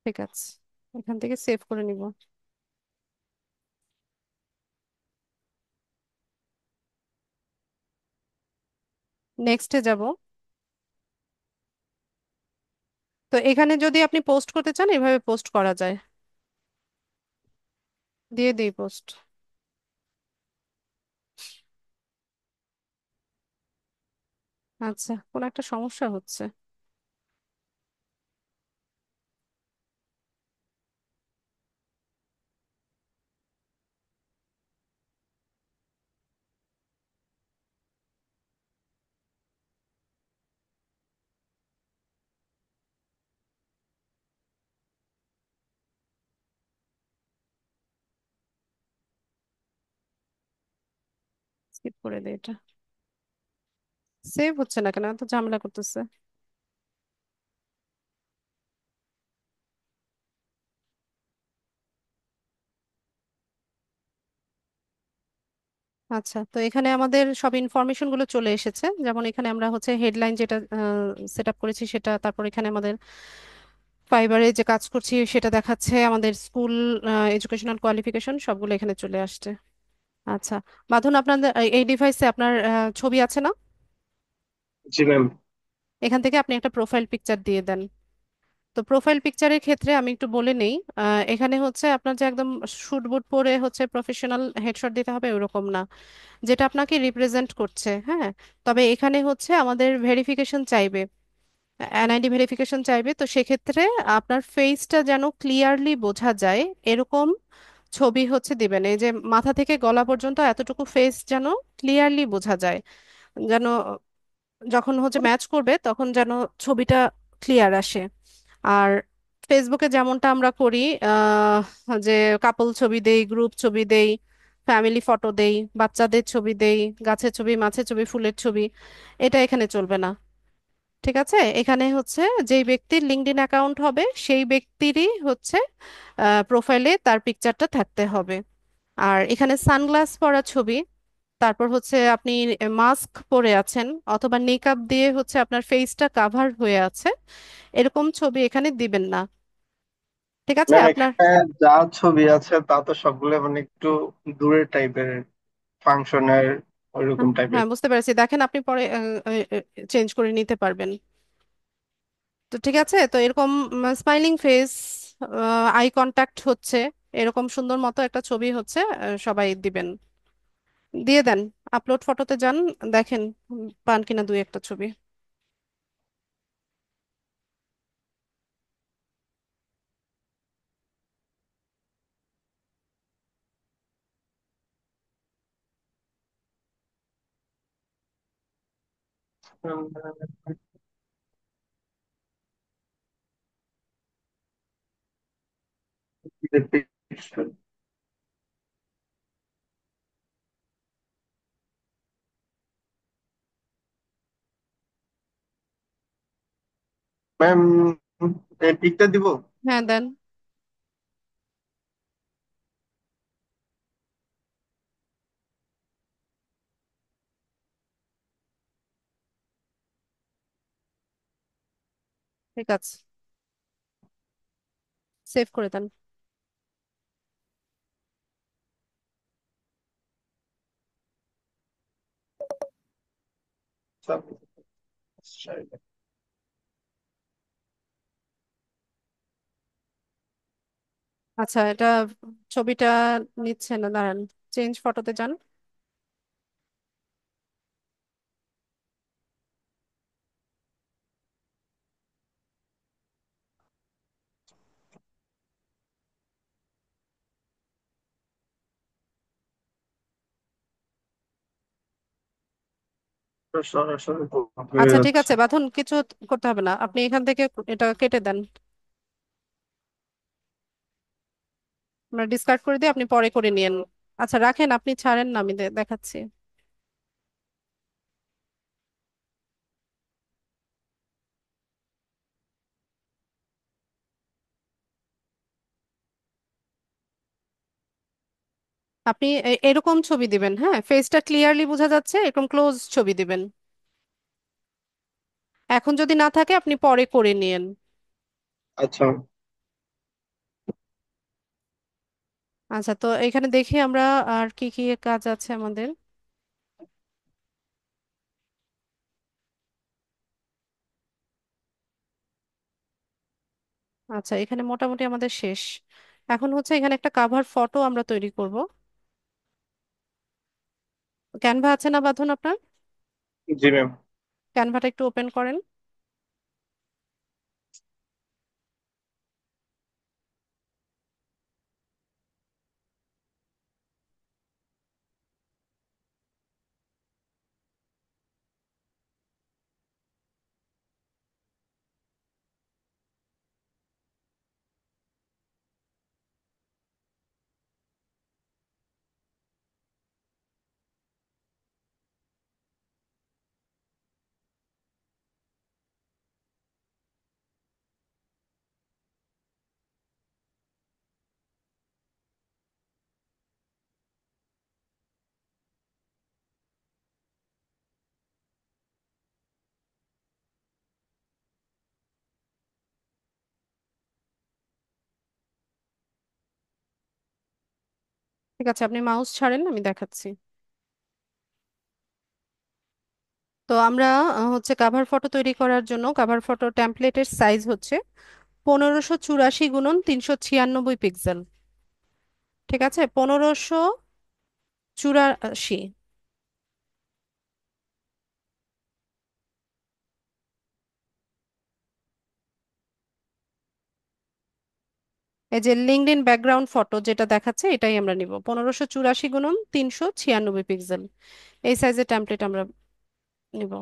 ঠিক আছে, এখান থেকে সেভ করে নিব। নেক্সটে যাব। তো এখানে যদি আপনি পোস্ট করতে চান, এভাবে পোস্ট করা যায়। দিয়ে দিই পোস্ট। আচ্ছা, কোন একটা সমস্যা হচ্ছে। স্কিপ করে দিই এটা। সেভ হচ্ছে না কেন, এত ঝামেলা করতেছে। আচ্ছা, তো এখানে আমাদের সব ইনফরমেশন গুলো চলে এসেছে, যেমন এখানে আমরা হচ্ছে হেডলাইন যেটা সেট আপ করেছি সেটা, তারপর এখানে আমাদের ফাইবারে যে কাজ করছি সেটা দেখাচ্ছে, আমাদের স্কুল এডুকেশনাল কোয়ালিফিকেশন সবগুলো এখানে চলে আসছে। আচ্ছা, বাঁধন, আপনাদের এই ডিভাইসে আপনার ছবি আছে না? জি ম্যাম। এখান থেকে আপনি একটা প্রোফাইল পিকচার দিয়ে দেন। তো প্রোফাইল পিকচারের ক্ষেত্রে আমি একটু বলে নেই, এখানে হচ্ছে আপনার যে একদম শুট বুট পরে হচ্ছে প্রফেশনাল হেডশট দিতে হবে ওরকম না, যেটা আপনাকে রিপ্রেজেন্ট করছে। হ্যাঁ, তবে এখানে হচ্ছে আমাদের ভেরিফিকেশন চাইবে, এনআইডি ভেরিফিকেশন চাইবে, তো সেক্ষেত্রে আপনার ফেসটা যেন ক্লিয়ারলি বোঝা যায় এরকম ছবি হচ্ছে দিবেন। এই যে মাথা থেকে গলা পর্যন্ত এতটুকু ফেস যেন ক্লিয়ারলি বোঝা যায়, যেন যখন হচ্ছে ম্যাচ করবে তখন যেন ছবিটা ক্লিয়ার আসে। আর ফেসবুকে যেমনটা আমরা করি, যে কাপল ছবি দেই, গ্রুপ ছবি দেই, ফ্যামিলি ফটো দেই, বাচ্চাদের ছবি দেই, গাছের ছবি, মাছের ছবি, ফুলের ছবি, এটা এখানে চলবে না। ঠিক আছে, এখানে হচ্ছে যেই ব্যক্তির লিঙ্কডইন অ্যাকাউন্ট হবে সেই ব্যক্তিরই হচ্ছে প্রোফাইলে তার পিকচারটা থাকতে হবে। আর এখানে সানগ্লাস পরা ছবি, তারপর হচ্ছে আপনি মাস্ক পরে আছেন অথবা মেকআপ দিয়ে হচ্ছে আপনার ফেসটা কাভার হয়ে আছে, এরকম ছবি এখানে দিবেন না। ঠিক আছে ম্যাম আপনার। এখানে যা ছবি আছে তা তো সবগুলো মানে একটু দূরের টাইপের, ফাংশনের ওইরকম টাইপের। হ্যাঁ, বুঝতে পেরেছি, দেখেন আপনি পরে চেঞ্জ করে নিতে পারবেন। তো ঠিক আছে, তো এরকম স্মাইলিং ফেস, আই কন্টাক্ট হচ্ছে, এরকম সুন্দর মতো একটা ছবি হচ্ছে সবাই দিবেন। দিয়ে দেন, আপলোড ফটোতে যান, দেখেন পান কিনা দুই একটা ছবি। ম্যাম, পিকটা দিব? হ্যাঁ দেন। ঠিক আছে, সেভ করে দেন। আচ্ছা, এটা ছবিটা নিচ্ছে না, দাঁড়ান, চেঞ্জ ফটোতে যান। সরাসরি হয়ে আচ্ছা ঠিক যাচ্ছে। আছে বাঁধন, কিছু করতে হবে না, আপনি এখান থেকে এটা কেটে দেন। আমরা ডিসকার্ড করে দিই, আপনি পরে করে নিয়েন। আচ্ছা রাখেন, আপনি ছাড়েন না, আমি দেখাচ্ছি। আপনি এরকম ছবি দিবেন, হ্যাঁ, ফেসটা ক্লিয়ারলি বোঝা যাচ্ছে, এরকম ক্লোজ ছবি দিবেন। এখন যদি না থাকে আপনি পরে করে নিয়েন। আচ্ছা, আচ্ছা, তো এখানে দেখি আমরা আর কি কি কাজ আছে আমাদের। আচ্ছা, এখানে মোটামুটি আমাদের শেষ। এখন হচ্ছে এখানে একটা কাভার ফটো আমরা তৈরি করব। ক্যানভা আছে না বাঁধন আপনার? জি ম্যাম। ক্যানভাটা একটু ওপেন করেন। ঠিক আছে, আপনি মাউস ছাড়েন, আমি দেখাচ্ছি। তো আমরা হচ্ছে কাভার ফটো তৈরি করার জন্য কাভার ফটো টেমপ্লেটের সাইজ হচ্ছে 1584 গুণন 396 পিক্সেল। ঠিক আছে, 1584। এই যে লিঙ্কডইন ব্যাকগ্রাউন্ড ফটো যেটা দেখাচ্ছে এটাই আমরা নিব, 1584 গুণন 396 পিক্সেল। এই সাইজের টেমপ্লেট আমরা নিব।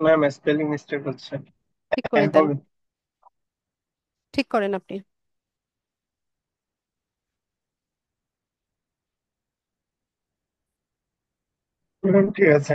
ম্যাম, স্পেলিং মিস্টেক হচ্ছে। ঠিক করে হ্যাঁ, দেন, হবে। ঠিক করেন আপনি। ম্যাম, ঠিক আছে।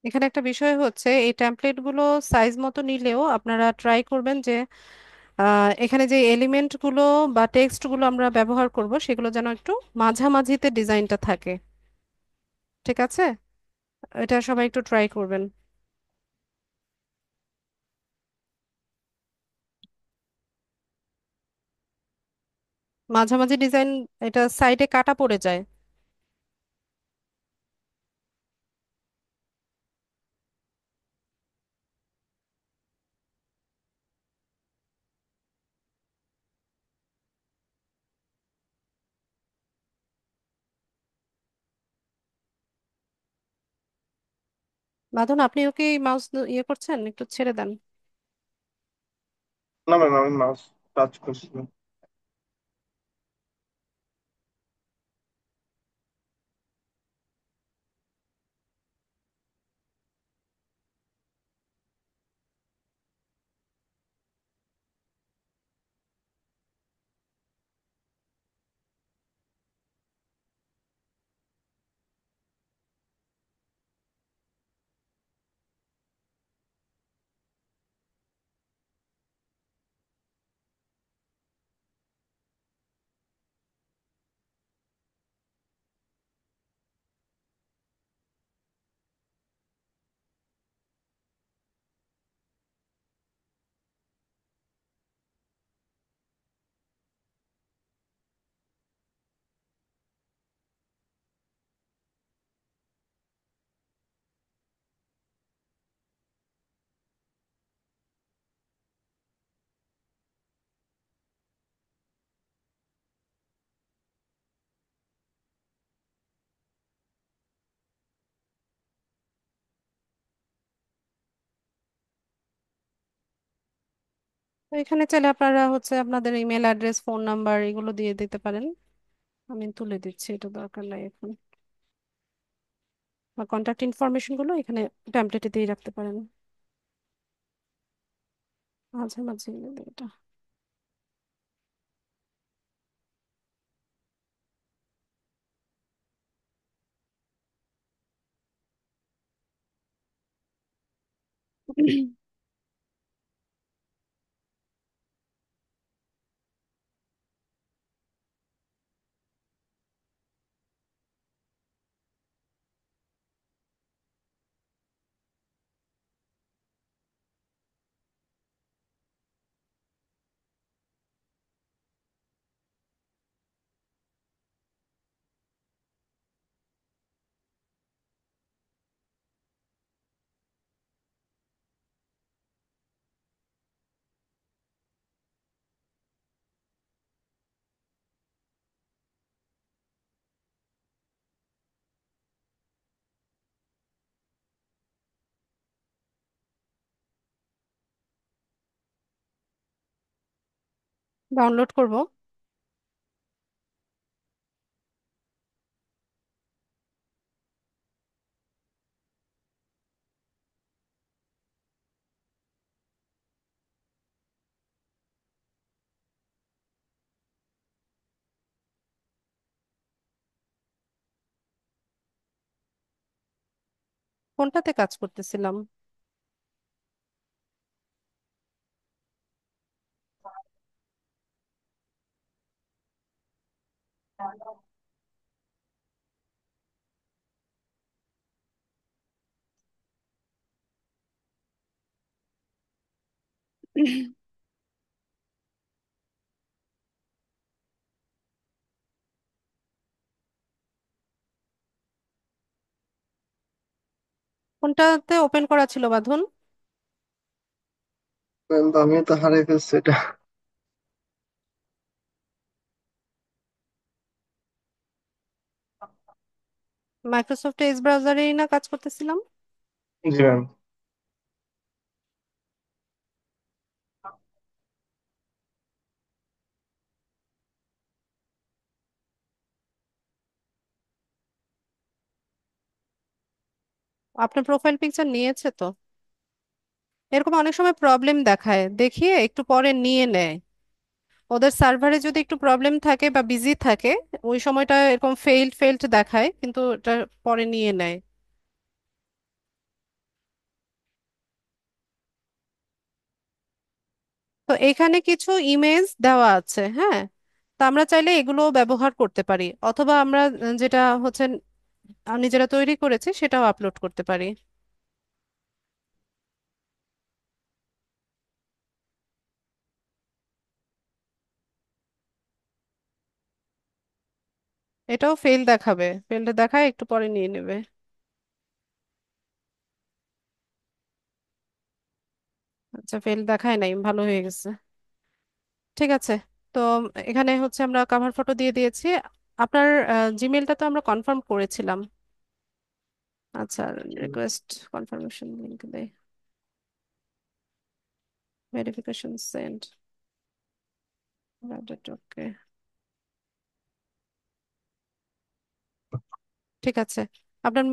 এখানে একটা বিষয় হচ্ছে এই টেমপ্লেট গুলো সাইজ মতো নিলেও আপনারা ট্রাই করবেন যে এখানে যে এলিমেন্ট গুলো বা টেক্সট গুলো আমরা ব্যবহার করব সেগুলো যেন একটু মাঝামাঝিতে ডিজাইনটা থাকে। ঠিক আছে, এটা সবাই একটু ট্রাই করবেন। মাঝামাঝি ডিজাইন, এটা সাইডে কাটা পড়ে যায়। বাঁধন, আপনি ওকে মাউস ইয়ে করছেন, একটু ছেড়ে দেন। না ম্যাম, আমি মাউস টাচ করছিলাম। তো এখানে চাইলে আপনারা হচ্ছে আপনাদের ইমেল অ্যাড্রেস, ফোন নাম্বার এগুলো দিয়ে দিতে পারেন। আমি তুলে দিচ্ছি, এটা দরকার নাই এখন। বা কন্ট্যাক্ট ইনফরমেশন গুলো এখানে টেমপ্লেটে দিয়ে রাখতে পারেন মাঝামাঝি এটা। ডাউনলোড করব। কোনটাতে কাজ করতেছিলাম? কোনটাতে ওপেন করা ছিল বাঁধন? ম্যাম, আমি তো হারিয়ে ফেলছি এটা। মাইক্রোসফট এজ ব্রাউজারেই না কাজ করতেছিলাম? জি ম্যাম। আপনার প্রোফাইল পিকচার নিয়েছে তো? এরকম অনেক সময় প্রবলেম দেখায়, দেখিয়ে একটু পরে নিয়ে নেয়। ওদের সার্ভারে যদি একটু প্রবলেম থাকে বা বিজি থাকে, ওই সময়টা এরকম ফেইল্ড ফেইল্ড দেখায়, কিন্তু এটা পরে নিয়ে নেয়। তো এখানে কিছু ইমেজ দেওয়া আছে, হ্যাঁ। তো আমরা চাইলে এগুলো ব্যবহার করতে পারি, অথবা আমরা যেটা হচ্ছে নিজেরা তৈরি করেছি সেটাও আপলোড করতে পারি। এটাও ফেল দেখাবে, ফেলটা দেখায় একটু পরে নিয়ে নেবে। আচ্ছা, ফেল দেখায় নাই, ভালো হয়ে গেছে। ঠিক আছে। তো এখানে হচ্ছে আমরা কাভার ফটো দিয়ে দিয়েছি। আপনার জিমেলটা তো আমরা কনফার্ম করেছিলাম। আচ্ছা, রিকোয়েস্ট কনফার্মেশন লিংক দেই, ভেরিফিকেশন সেন্ড, ওকে। ঠিক আছে, আপনার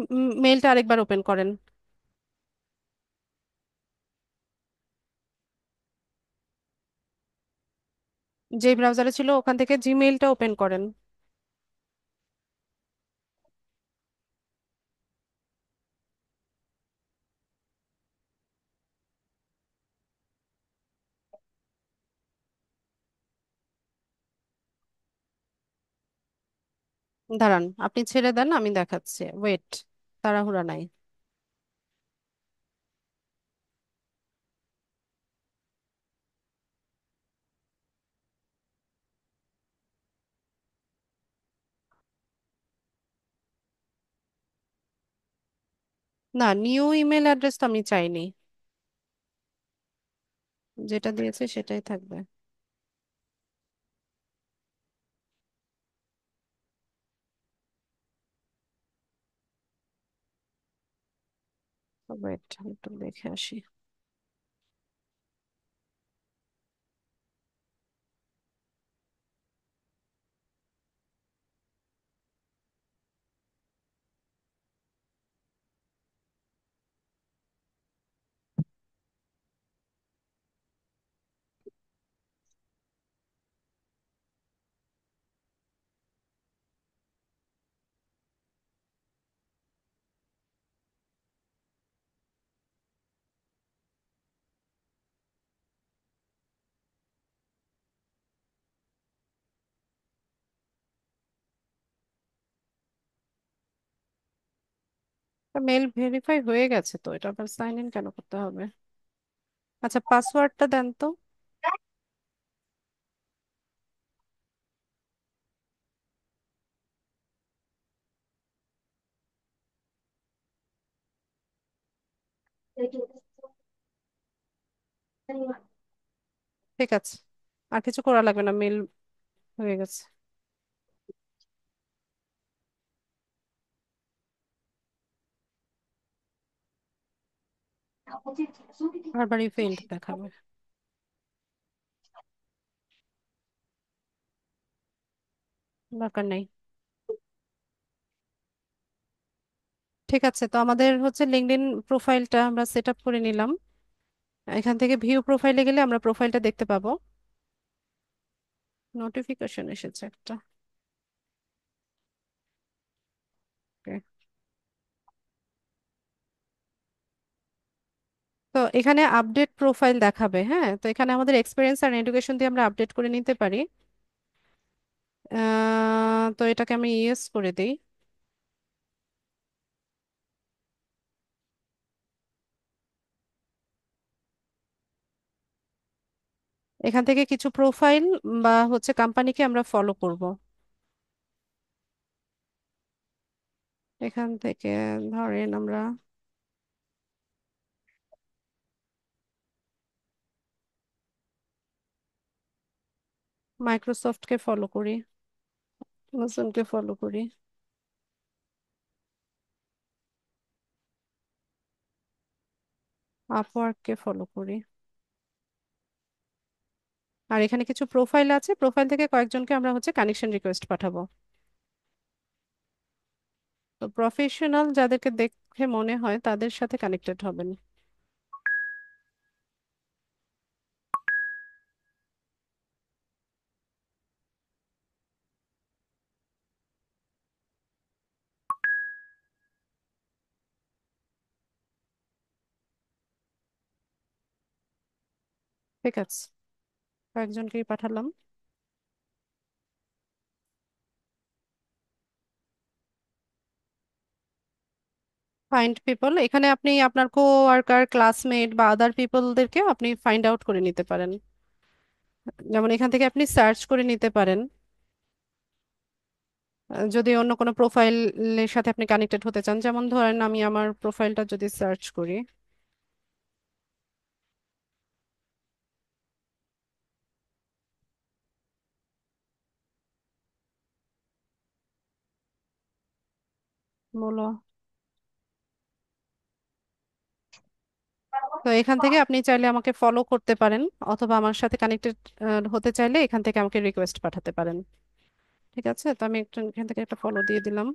মেইলটা আরেকবার ওপেন করেন। যে ব্রাউজারে ছিল ওখান থেকে জিমেইলটা ওপেন করেন। দাঁড়ান, আপনি ছেড়ে দেন, আমি দেখাচ্ছি, ওয়েট, তাড়াহুড়া নাই। না, নিউ ইমেল অ্যাড্রেস তো আমি চাইনি, যেটা দিয়েছে সেটাই থাকবে। ওয়েট, একটু দেখে আসি। মেল ভেরিফাই হয়ে গেছে, তো এটা আবার সাইন ইন কেন করতে হবে? আচ্ছা, পাসওয়ার্ডটা দেন তো। ঠিক আছে, আর কিছু করা লাগবে না, মেল হয়ে গেছে। বারবারই ফেল্ড দেখাবে, দরকার নেই। ঠিক আছে, তো আমাদের হচ্ছে লিঙ্কডইন প্রোফাইলটা আমরা সেট আপ করে নিলাম। এখান থেকে ভিউ প্রোফাইলে গেলে আমরা প্রোফাইলটা দেখতে পাবো। নোটিফিকেশন এসেছে একটা। Okay. তো এখানে আপডেট প্রোফাইল দেখাবে, হ্যাঁ। তো এখানে আমাদের এক্সপিরিয়েন্স আর এডুকেশন দিয়ে আমরা আপডেট করে নিতে পারি। তো এটাকে আমি ইয়েস করে দিই। এখান থেকে কিছু প্রোফাইল বা হচ্ছে কোম্পানিকে আমরা ফলো করব। এখান থেকে ধরেন আমরা মাইক্রোসফটকে ফলো করি, অ্যামাজনকে ফলো করি, আপওয়ার্ককে ফলো করি। আর এখানে কিছু প্রোফাইল আছে, প্রোফাইল থেকে কয়েকজনকে আমরা হচ্ছে কানেকশন রিকোয়েস্ট পাঠাবো। তো প্রফেশনাল যাদেরকে দেখে মনে হয় তাদের সাথে কানেক্টেড হবেন। ঠিক আছে। কয়েকজনকেই পাঠালাম। ফাইন্ড পিপল, এখানে আপনি আপনার কো ওয়ার্কার, ক্লাসমেট বা আদার পিপলদেরকে আপনি ফাইন্ড আউট করে নিতে পারেন। যেমন এখান থেকে আপনি সার্চ করে নিতে পারেন, যদি অন্য কোনো প্রোফাইলের সাথে আপনি কানেক্টেড হতে চান। যেমন ধরেন আমি আমার প্রোফাইলটা যদি সার্চ করি, বলো, তো এখান থেকে আপনি চাইলে আমাকে ফলো করতে পারেন, অথবা আমার সাথে কানেক্টেড হতে চাইলে এখান থেকে আমাকে রিকোয়েস্ট পাঠাতে পারেন। ঠিক আছে, তো আমি একটা এখান থেকে একটা ফলো দিয়ে দিলাম।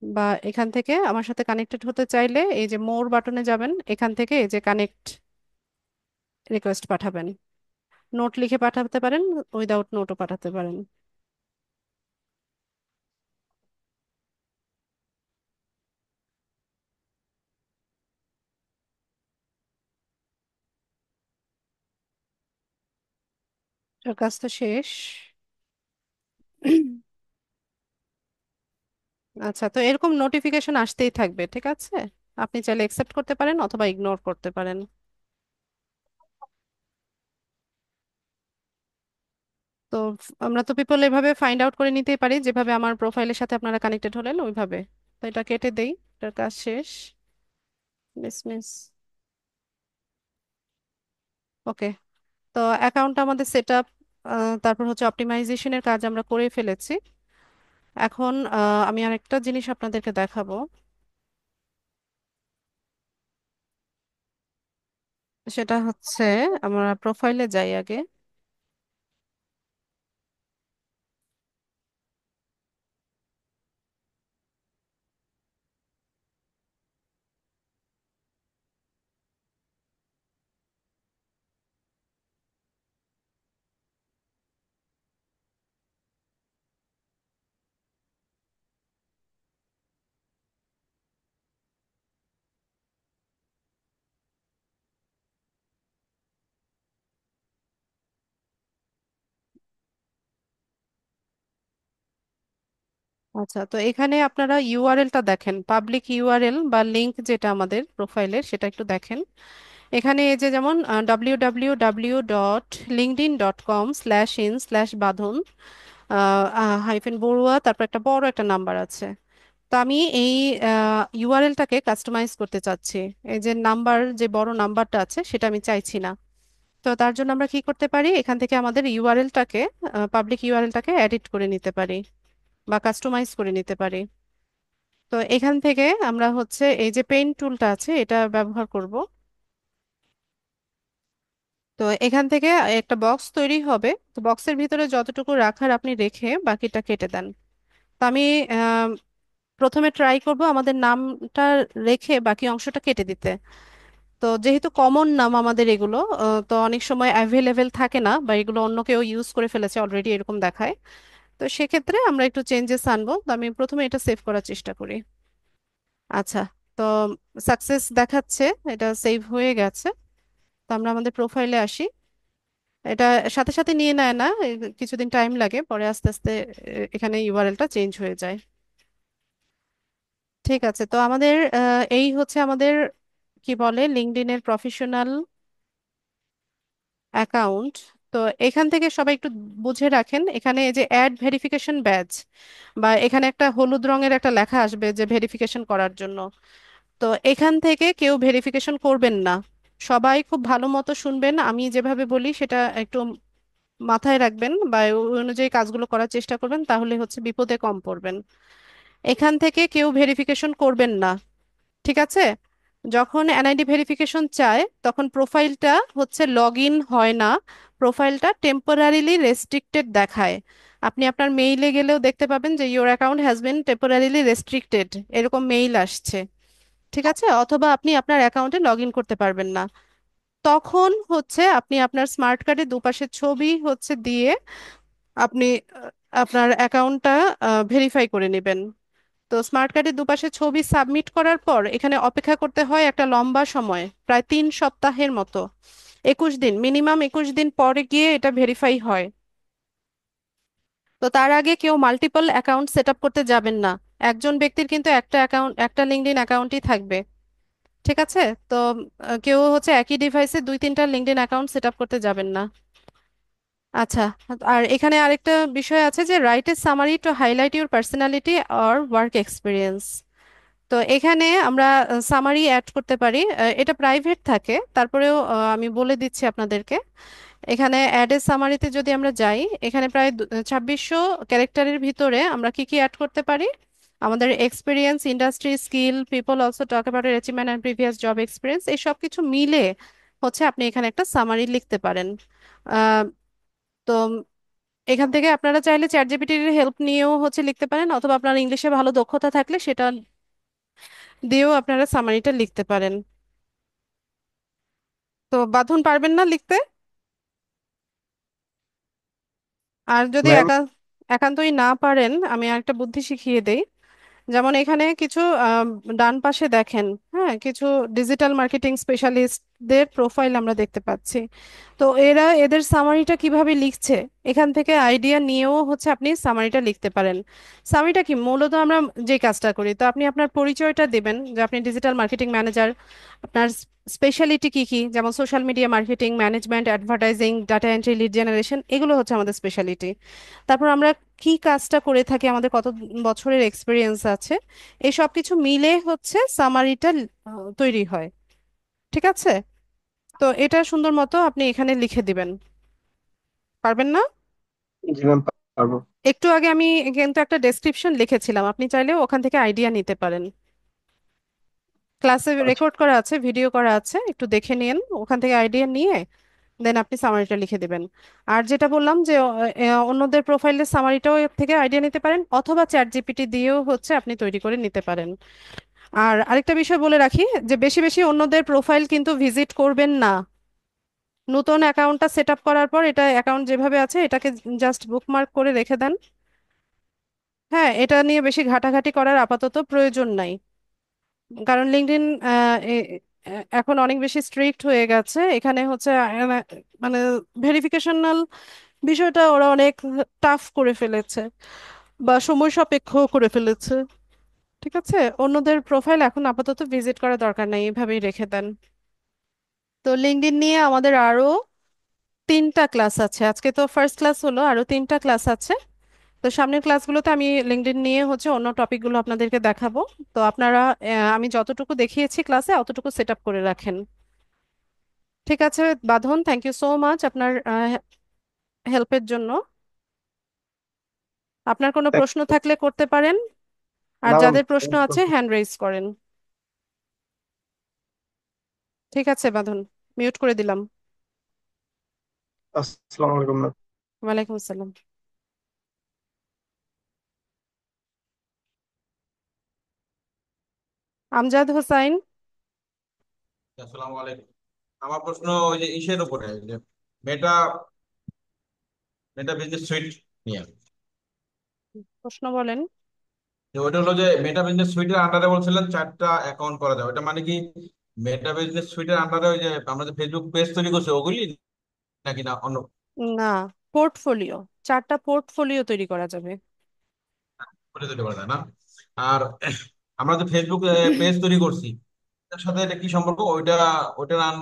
বা এখান থেকে আমার সাথে কানেক্টেড হতে চাইলে এই যে মোর বাটনে যাবেন, এখান থেকে এই যে কানেক্ট রিকোয়েস্ট পাঠাবেন। নোট লিখে পাঠাতে পারেন, উইদাউট নোটও পাঠাতে পারেন। এর কাজ তো শেষ। আচ্ছা, তো এরকম নোটিফিকেশন আসতেই থাকবে, ঠিক আছে। আপনি চাইলে অ্যাকসেপ্ট করতে পারেন অথবা ইগনোর করতে পারেন। তো আমরা তো পিপল এভাবে ফাইন্ড আউট করে নিতেই পারি, যেভাবে আমার প্রোফাইলের সাথে আপনারা কানেক্টেড হলেন ওইভাবে। তো এটা কেটে দেই, এটার কাজ শেষ। ডিসমিস। ওকে, তো অ্যাকাউন্ট আমাদের সেট আপ, তারপর হচ্ছে অপটিমাইজেশনের কাজ আমরা করে ফেলেছি। এখন আমি আরেকটা জিনিস আপনাদেরকে দেখাবো, সেটা হচ্ছে আমরা প্রোফাইলে যাই আগে। আচ্ছা, তো এখানে আপনারা ইউআরএলটা দেখেন, পাবলিক ইউআরএল বা লিংক যেটা আমাদের প্রোফাইলের, সেটা একটু দেখেন। এখানে এই যে যেমন www.linkedin.com/in/বাঁধন বড়ুয়া, তারপর একটা বড় একটা নাম্বার আছে। তো আমি এই ইউআরএলটাকে কাস্টমাইজ করতে চাচ্ছি। এই যে নাম্বার, যে বড় নাম্বারটা আছে সেটা আমি চাইছি না। তো তার জন্য আমরা কি করতে পারি, এখান থেকে আমাদের ইউআরএলটাকে, পাবলিক ইউআরএলটাকে এডিট করে নিতে পারি বা কাস্টমাইজ করে নিতে পারি। তো এখান থেকে আমরা হচ্ছে এই যে পেইন্ট টুলটা আছে এটা ব্যবহার করব। তো এখান থেকে একটা বক্স তৈরি হবে, তো বক্সের ভিতরে যতটুকু রাখার আপনি রেখে বাকিটা কেটে দেন। তো আমি আহ, প্রথমে ট্রাই করব আমাদের নামটা রেখে বাকি অংশটা কেটে দিতে। তো যেহেতু কমন নাম আমাদের এগুলো, তো অনেক সময় অ্যাভেলেবেল থাকে না বা এগুলো অন্য কেউ ইউজ করে ফেলেছে অলরেডি এরকম দেখায়। তো সেক্ষেত্রে আমরা একটু চেঞ্জেস আনবো, তো আমি প্রথমে এটা সেভ করার চেষ্টা করি। আচ্ছা, তো সাকসেস দেখাচ্ছে, এটা সেভ হয়ে গেছে। তো আমরা আমাদের প্রোফাইলে আসি। এটা সাথে সাথে নিয়ে নেয় না, কিছুদিন টাইম লাগে, পরে আস্তে আস্তে এখানে ইউআরএলটা চেঞ্জ হয়ে যায়। ঠিক আছে, তো আমাদের এই হচ্ছে আমাদের কি বলে লিঙ্কডইনের প্রফেশনাল অ্যাকাউন্ট। তো এখান থেকে সবাই একটু বুঝে রাখেন, এখানে এই যে অ্যাড ভেরিফিকেশন ব্যাজ, বা এখানে একটা হলুদ রঙের একটা লেখা আসবে যে ভেরিফিকেশন করার জন্য। তো এখান থেকে কেউ ভেরিফিকেশন করবেন না। সবাই খুব ভালো মতো শুনবেন, আমি যেভাবে বলি সেটা একটু মাথায় রাখবেন বা ওই অনুযায়ী কাজগুলো করার চেষ্টা করবেন, তাহলে হচ্ছে বিপদে কম পড়বেন। এখান থেকে কেউ ভেরিফিকেশন করবেন না, ঠিক আছে। যখন এনআইডি ভেরিফিকেশন চায় তখন প্রোফাইলটা হচ্ছে লগ ইন হয় না, প্রোফাইলটা টেম্পোরারিলি রেস্ট্রিক্টেড দেখায়। আপনি আপনার মেইলে গেলেও দেখতে পাবেন যে your account has been temporarily restricted, এরকম মেইল আসছে। ঠিক আছে, অথবা আপনি আপনার অ্যাকাউন্টে লগ ইন করতে পারবেন না। তখন হচ্ছে আপনি আপনার স্মার্ট কার্ডে দুপাশের ছবি হচ্ছে দিয়ে আপনি আপনার অ্যাকাউন্টটা ভেরিফাই করে নেবেন। তো স্মার্ট কার্ডের দুপাশে ছবি সাবমিট করার পর এখানে অপেক্ষা করতে হয় একটা লম্বা সময়, প্রায় 3 সপ্তাহের মতো। 21 দিন, মিনিমাম 21 দিন পরে গিয়ে এটা ভেরিফাই হয়। তো তার আগে কেউ মাল্টিপল অ্যাকাউন্ট সেট আপ করতে যাবেন না। একজন ব্যক্তির কিন্তু একটা অ্যাকাউন্ট, একটা লিঙ্কডইন অ্যাকাউন্টই থাকবে। ঠিক আছে? তো কেউ হচ্ছে একই ডিভাইসে 2-3টা লিঙ্কডইন অ্যাকাউন্ট সেট আপ করতে যাবেন না। আচ্ছা, আর এখানে আরেকটা বিষয় আছে যে write a summary to highlight your personality or work experience. তো এখানে আমরা সামারি অ্যাড করতে পারি। এটা প্রাইভেট থাকে, তারপরেও আমি বলে দিচ্ছি আপনাদেরকে। এখানে অ্যাড এ সামারিতে যদি আমরা যাই, এখানে প্রায় 2600 ক্যারেক্টারের ভিতরে আমরা কি কি অ্যাড করতে পারি? আমাদের experience, industry, skill, people also talk about achievement and previous job experience, এই সব কিছু মিলে হচ্ছে আপনি এখানে একটা সামারি লিখতে পারেন। আহ, তো এখান থেকে আপনারা চাইলে চ্যাট জিপিটির হেল্প নিয়েও হচ্ছে লিখতে পারেন, অথবা আপনার ইংলিশে ভালো দক্ষতা থাকলে সেটা দিয়েও আপনারা সামারিটা লিখতে পারেন। তো বাঁধন পারবেন না লিখতে? আর যদি ম্যাম, একান্তই না পারেন, আমি আরেকটা বুদ্ধি শিখিয়ে দেই। যেমন এখানে কিছু ডান পাশে দেখেন, হ্যাঁ, কিছু ডিজিটাল মার্কেটিং স্পেশালিস্টদের প্রোফাইল আমরা দেখতে পাচ্ছি। তো এরা এদের সামারিটা কিভাবে লিখছে, এখান থেকে আইডিয়া নিয়েও হচ্ছে আপনি সামারিটা লিখতে পারেন। সামারিটা কি, মূলত আমরা যে কাজটা করি, তো আপনি আপনার পরিচয়টা দেবেন যে আপনি ডিজিটাল মার্কেটিং ম্যানেজার, আপনার স্পেশালিটি কি কি, যেমন social media marketing, management, advertising, data entry, lead generation, এগুলো হচ্ছে আমাদের স্পেশালিটি। তারপর আমরা কি কাজটা করে থাকি, আমাদের কত বছরের এক্সপিরিয়েন্স আছে, এই সব কিছু মিলে হচ্ছে সামারিটা তৈরি হয়। ঠিক আছে? তো এটা সুন্দর মতো আপনি এখানে লিখে দিবেন। পারবেন না? জি ম্যাম, পারবো। একটু আগে আমি কিন্তু একটা ডেসক্রিপশন লিখেছিলাম, আপনি চাইলে ওখান থেকে আইডিয়া নিতে পারেন। ক্লাসে আচ্ছা, রেকর্ড করা আছে, ভিডিও করা আছে, একটু দেখে নিন, ওখান থেকে আইডিয়া নিয়ে দেন আপনি সামারিটা লিখে দিবেন। আর যেটা বললাম যে অন্যদের প্রোফাইলের সামারিটাও এর থেকে আইডিয়া নিতে পারেন, অথবা চ্যাট জিপিটি দিয়েও হচ্ছে আপনি তৈরি করে নিতে পারেন। আর আরেকটা বিষয় বলে রাখি, যে বেশি বেশি অন্যদের প্রোফাইল কিন্তু ভিজিট করবেন না। নতুন অ্যাকাউন্টটা সেট আপ করার পর এটা অ্যাকাউন্ট যেভাবে আছে এটাকে জাস্ট বুকমার্ক করে রেখে দেন। হ্যাঁ, এটা নিয়ে বেশি ঘাটাঘাটি করার আপাতত প্রয়োজন নাই। কারণ লিঙ্কডইন এখন অনেক বেশি স্ট্রিক্ট হয়ে গেছে। এখানে হচ্ছে মানে ভেরিফিকেশনাল বিষয়টা ওরা অনেক টাফ করে ফেলেছে, বা সময় সাপেক্ষ করে ফেলেছে। ঠিক আছে? অন্যদের প্রোফাইল এখন আপাতত ভিজিট করা দরকার নাই, এভাবেই রেখে দেন। তো লিঙ্কডইন নিয়ে আমাদের আরো 3টা ক্লাস আছে। আজকে তো ফার্স্ট ক্লাস হলো, আরো 3টা ক্লাস আছে। তো সামনের ক্লাসগুলোতে আমি লিঙ্কডইন নিয়ে হচ্ছে অন্য টপিকগুলো আপনাদেরকে দেখাবো। তো আপনারা আমি যতটুকু দেখিয়েছি ক্লাসে অতটুকু সেট আপ করে রাখেন। ঠিক আছে বাঁধন, থ্যাংক ইউ সো মাচ আপনার হেল্পের জন্য। আপনার কোনো প্রশ্ন থাকলে করতে পারেন, আর না ম্যাম, যাদের প্রশ্ন আছে হ্যান্ড রেইজ করেন। ঠিক আছে বাঁধন, মিউট করে দিলাম। আসসালামু আলাইকুম ম্যাম। ওয়ালাইকুম আসসালাম। আমজাদ হোসাইন। আসসালামু আলাইকুম। আমার প্রশ্ন ওই যে ইসের উপরে, যে মেটা মেটা বিজনেস সুইট নিয়ে। প্রশ্ন বলেন। যে ওইটা হলো যে মেটা বিজনেস সুইটের আন্ডারে বলছিলেন 4টা অ্যাকাউন্ট করা যায়, ওটা মানে কি মেটা বিজনেস সুইটের আন্ডারে ওই যে আমরা যে ফেসবুক পেজ তৈরি করছি ওগুলি, নাকি না অন্য না, পোর্টফোলিও, 4টা পোর্টফোলিও তৈরি করা যাবে। করে তৈরি করা যায় না? আর আমরা যে ফেসবুক পেজ তৈরি করছি তার সাথে এটা কি সম্পর্ক? ওইটা ওইটা রান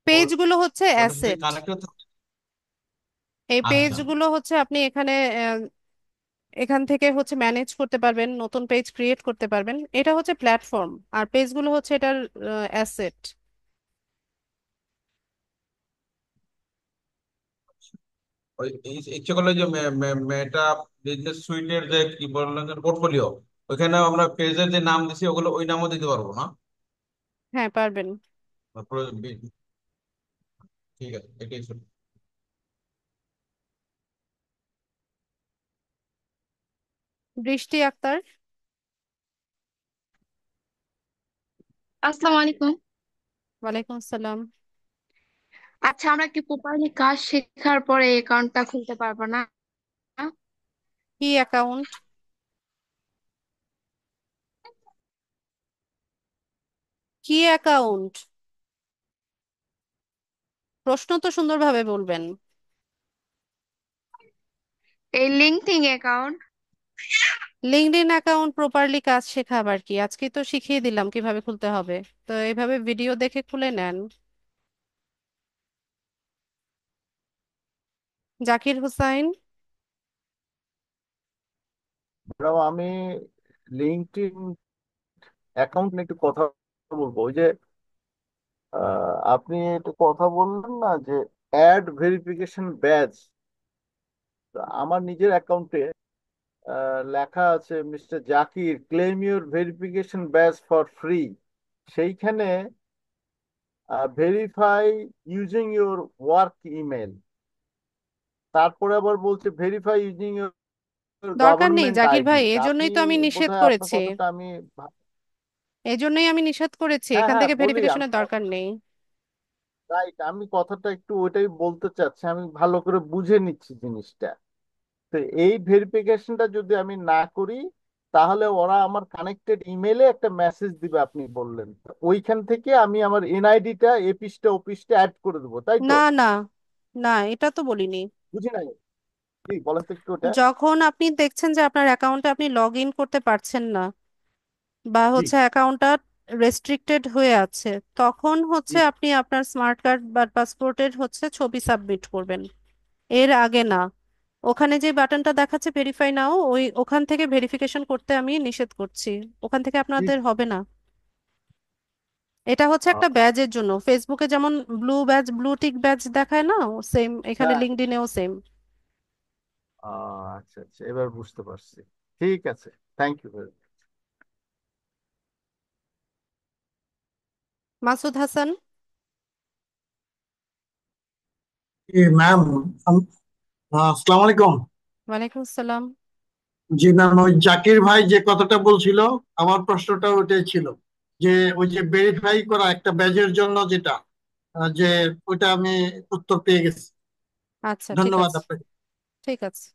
পেজগুলো হচ্ছে ওইটার সাথে অ্যাসেট। কানেক্টেড? এই আচ্ছা, পেজগুলো হচ্ছে আপনি এখানে এখান থেকে হচ্ছে ম্যানেজ করতে পারবেন, নতুন পেজ ক্রিয়েট করতে পারবেন। এটা হচ্ছে প্ল্যাটফর্ম, আর পেজগুলো হচ্ছে এটার অ্যাসেট। ওই ইচ্ছে করলে যে মেটা বিজনেস সুইটের যে কি বললেন পোর্টফোলিও, ওইখানে আমরা পেজের যে নাম দিছি ওগুলো ওই নামও দিতে পারবো না? হ্যাঁ, পারবেন। বা ঠিক আছে, এটাই ছিল। বৃষ্টি আক্তার। আসসালামু আলাইকুম। ওয়ালাইকুম আসসালাম। আচ্ছা, আমরা কি প্রপারলি কাজ শেখার পরে অ্যাকাউন্টটা খুলতে পারবো না? কি অ্যাকাউন্ট? কি অ্যাকাউন্ট? প্রশ্ন তো সুন্দরভাবে বলবেন। এই LinkedIn account. LinkedIn account properly কাজ শেখা আবার কি, আজকে তো শিখিয়ে দিলাম কিভাবে খুলতে হবে, তো এইভাবে ভিডিও দেখে খুলে নেন। জাকির হুসাইন। ম্যাডাম আমি লিঙ্কডইন অ্যাকাউন্ট নিয়ে একটু কথা বলবো। ওই যে আপনি একটু কথা বললেন না যে অ্যাড ভেরিফিকেশন ব্যাচ, আমার নিজের অ্যাকাউন্টে লেখা আছে mister Zakir claim your verification badge for free. সেইখানে verify using your work email, তারপরে আবার বলছে ভেরিফাই ইউজিং ইউর দরকার নেই গভর্নমেন্ট জাকির আইডি। ভাই, তা আপনি এজন্যই তো আমি নিষেধ বোধহয় আপনার করেছি। কথাটা আমি এজন্যই আমি নিষেধ করেছি, হ্যাঁ এখান হ্যাঁ থেকে বলি আমি ভেরিফিকেশনের দরকার নেই। রাইট, আমি কথাটা একটু ওইটাই বলতে চাচ্ছি, আমি ভালো করে বুঝে নিচ্ছি জিনিসটা। তো এই ভেরিফিকেশনটা যদি আমি না করি তাহলে ওরা আমার কানেক্টেড ইমেলে একটা মেসেজ দিবে আপনি বললেন, তো ওইখান থেকে আমি আমার এনআইডিটা এপিসটা ওপিসটা অ্যাড করে দেবো, তাই তো? না না, না এটা তো বলিনি। বুঝি নাই, কি বলেন তো একটু ওটা। যখন আপনি দেখছেন যে আপনার অ্যাকাউন্টে আপনি লগ ইন করতে পারছেন না, বা জি হচ্ছে অ্যাকাউন্টটা রেস্ট্রিক্টেড হয়ে আছে, তখন জি হচ্ছে আপনি আপনার স্মার্ট কার্ড বা পাসপোর্টের হচ্ছে ছবি সাবমিট করবেন, এর আগে না। ওখানে যে বাটনটা দেখাচ্ছে ভেরিফাই নাও, ওখান থেকে ভেরিফিকেশন করতে আমি নিষেধ করছি, ওখান থেকে জি আপনাদের হবে না। এটা হচ্ছে একটা আ- ব্যাজের জন্য, ফেসবুকে যেমন blue badge, blue tick badge দেখায় না, সেম এখানে হ্যাঁ লিঙ্কডইনেও সেম। আচ্ছা আচ্ছা, এবার বুঝতে পারছি। ঠিক আছে, thank you very Masud Hasan. জি ম্যাম। আসসালামু আলাইকুম। ওয়ালাইকুম আসসালাম। জি ম্যাম, ওই জাকির ভাই যে কথাটা বলছিল, আমার প্রশ্নটা ওইটাই ছিল যে ওই যে ভেরিফাই করা একটা ব্যাজের জন্য যেটা, যে ওইটা আমি উত্তর পেয়ে গেছি। আচ্ছা ঠিক ধন্যবাদ আছে, আপনাকে। ঠিক আছে।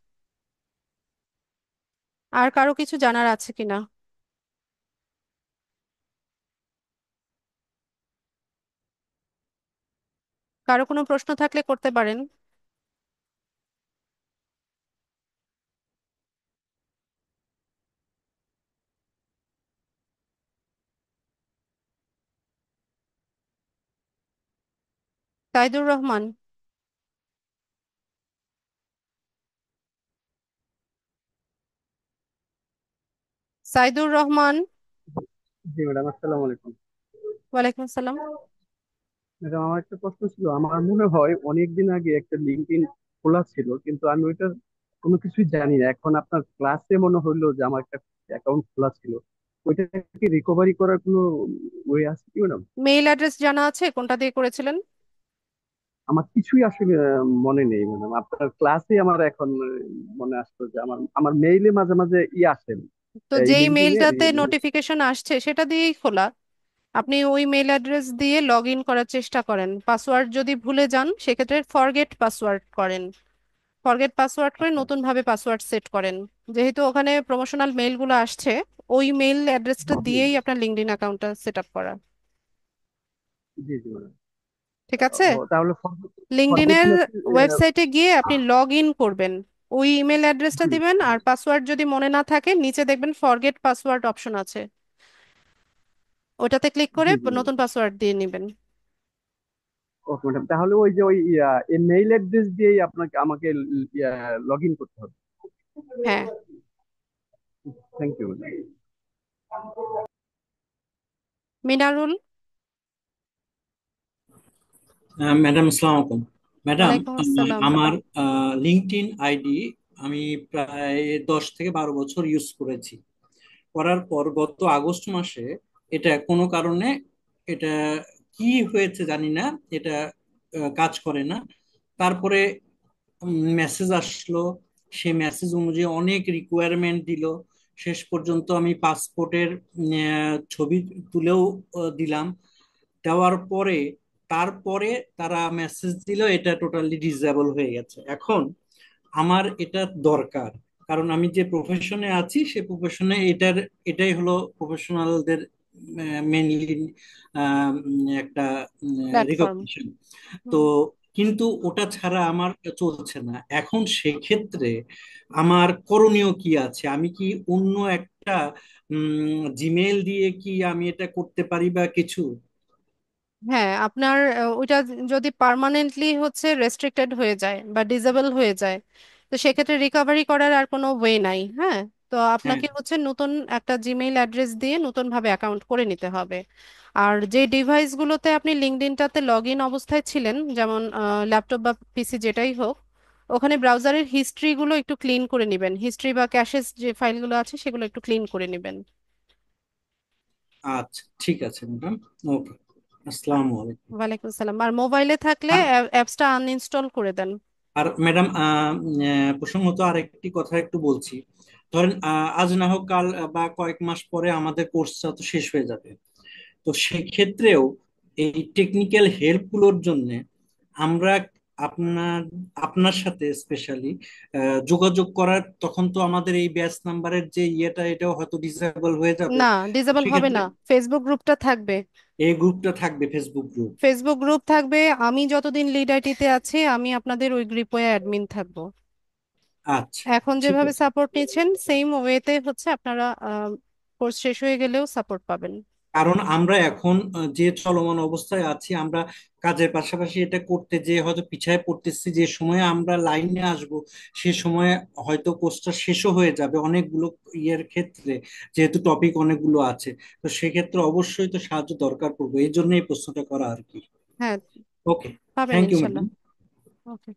আর কারো কিছু জানার আছে কিনা? কারো কোনো প্রশ্ন থাকলে করতে পারেন। সাইদুর রহমান। সাইদুর রহমান। জি ম্যাডাম, আসসালামু আলাইকুম। ওয়ালাইকুম আসসালাম। ম্যাডাম আমার একটা প্রশ্ন ছিল। আমার মনে হয় অনেকদিন আগে একটা লিঙ্কডইন খোলা ছিল, কিন্তু আমি ওইটার কোনো কিছুই জানি না। এখন আপনার ক্লাসে মনে হইলো যে আমার একটা অ্যাকাউন্ট খোলা ছিল, ওইটা কি রিকভারি করার কোনো ওয়ে আছে কি ম্যাডাম? মেইল অ্যাড্রেস জানা আছে কোনটা দিয়ে করেছিলেন? আমার কিছুই আসলে মনে নেই ম্যাডাম। আপনার ক্লাসে আমার এখন মনে আসতো যে আমার আমার মেইলে মাঝে মাঝে আসেন তো এই যেই লিঙ্কডইনের। মেইলটাতে নোটিফিকেশন আসছে সেটা দিয়েই খোলা। আপনি ওই মেইল অ্যাড্রেস দিয়ে লগ ইন করার চেষ্টা করেন, পাসওয়ার্ড যদি ভুলে যান সেক্ষেত্রে ফরগেট পাসওয়ার্ড করেন, ফরগেট পাসওয়ার্ড করে আচ্ছা, নতুন ভাবে পাসওয়ার্ড সেট করেন। যেহেতু ওখানে প্রমোশনাল মেইলগুলো আসছে, ওই মেইল অ্যাড্রেসটা জি দিয়েই আপনার লিঙ্কডইন অ্যাকাউন্টটা সেট আপ করা। জি জি ম্যাডাম। ঠিক আছে। তাহলে ফরগেট লিঙ্কডইনের মেসেজ। ওয়েবসাইটে গিয়ে আপনি লগ ইন করবেন, ওই ইমেল অ্যাড্রেসটা জি দিবেন, আর পাসওয়ার্ড যদি মনে না থাকে নিচে দেখবেন ফরগেট পাসওয়ার্ড অপশন আছে, ওটাতে ক্লিক করে জি জি নতুন পাসওয়ার্ড দিয়ে নেবেন। ওকে ম্যাডাম, তাহলে ওই যে ওই এই মেইল অ্যাড্রেস দিয়েই আপনাকে আমাকে লগ ইন করতে হবে। হ্যাঁ। Thank you madam. Minarul. Madam আসসালামু আলাইকুম। ম্যাডাম, ওয়ালাইকুম আসসালাম। আমার লিঙ্কডইন আইডি আমি প্রায় 10 থেকে 12 বছর ইউজ করেছি। করার পর গত আগস্ট মাসে এটা কোনো কারণে, এটা কি হয়েছে জানি না, এটা কাজ করে না। তারপরে মেসেজ আসলো, সেই মেসেজ অনুযায়ী অনেক রিকোয়ারমেন্ট দিল। শেষ পর্যন্ত আমি পাসপোর্টের ছবি তুলেও দিলাম। দেওয়ার পরে তারপরে তারা মেসেজ দিল এটা টোটালি ডিসেবল হয়ে গেছে। এখন আমার এটা দরকার, কারণ আমি যে প্রফেশনে আছি সে প্রফেশনে এটাই হলো প্রফেশনালদের মেনলি একটা প্ল্যাটফর্ম। রিকগনিশন। তো কিন্তু ওটা ছাড়া আমার চলছে না এখন। সেক্ষেত্রে আমার করণীয় কি আছে? আমি কি অন্য একটা জিমেল দিয়ে কি আমি এটা করতে পারি বা কিছু? হ্যাঁ, আপনার ওইটা যদি পার্মানেন্টলি হচ্ছে রেস্ট্রিক্টেড হয়ে যায় বা ডিসেবল হয়ে যায়, তো সেক্ষেত্রে রিকভারি করার আর কোনো ওয়ে নাই। হ্যাঁ, তো হ্যাঁ। আপনাকে হচ্ছে নতুন একটা জিমেইল অ্যাড্রেস দিয়ে নতুন ভাবে অ্যাকাউন্ট করে নিতে হবে। আর যে ডিভাইসগুলোতে আপনি লিঙ্কডইনটাতে লগ ইন অবস্থায় ছিলেন, যেমন ল্যাপটপ বা পিসি যেটাই হোক, ওখানে ব্রাউজারের হিস্ট্রিগুলো একটু ক্লিন করে নেবেন। হিস্ট্রি বা ক্যাশেস যে ফাইলগুলো আছে সেগুলো একটু ক্লিন করে নেবেন। আচ্ছা, ঠিক আছে ম্যাডাম। ওকে, আসসালামু আলাইকুম। ওয়ালাইকুম আসসালাম। আর মোবাইলে থাকলে আর অ্যাপসটা আনইনস্টল করে দেন। আর ম্যাডাম, প্রসঙ্গত আরেকটি কথা একটু বলছি। ধরেন আজ না হোক কাল বা কয়েক মাস পরে আমাদের কোর্সটা তো শেষ হয়ে যাবে। তো সেক্ষেত্রেও এই টেকনিক্যাল হেল্পগুলোর জন্য আমরা আপনার আপনার সাথে স্পেশালি যোগাযোগ করার, তখন তো আমাদের এই ব্যাচ নাম্বারের যে ইয়েটা এটাও হয়তো ডিসেবল হয়ে যাবে। না, ডিসেবল হবে সেক্ষেত্রে না, ফেসবুক গ্রুপটা থাকবে। এই গ্রুপটা থাকবে, ফেসবুক গ্রুপ? ফেসবুক গ্রুপ থাকবে। আমি যতদিন লিড আইটিতে আছি আমি আপনাদের ওই গ্রুপে অ্যাডমিন থাকবো। আচ্ছা, এখন ঠিক যেভাবে আছে। সাপোর্ট নিচ্ছেন সেম ওয়েতে হচ্ছে আপনারা কোর্স শেষ হয়ে গেলেও সাপোর্ট পাবেন। কারণ আমরা এখন যে চলমান অবস্থায় আছি, আমরা কাজের পাশাপাশি এটা করতে যে হয়তো পিছায় পড়তেছি। যে সময়ে আমরা লাইনে আসব সে সময়ে হয়তো কোর্সটা শেষও হয়ে যাবে অনেকগুলো ইয়ের ক্ষেত্রে, যেহেতু টপিক অনেকগুলো আছে। তো সেক্ষেত্রে অবশ্যই তো সাহায্য দরকার পড়বে, এই জন্য এই প্রশ্নটা করা আর কি। হ্যাঁ, ওকে, পাবেন থ্যাংক ইউ ইনশাল্লাহ। ম্যাডাম। ওকে,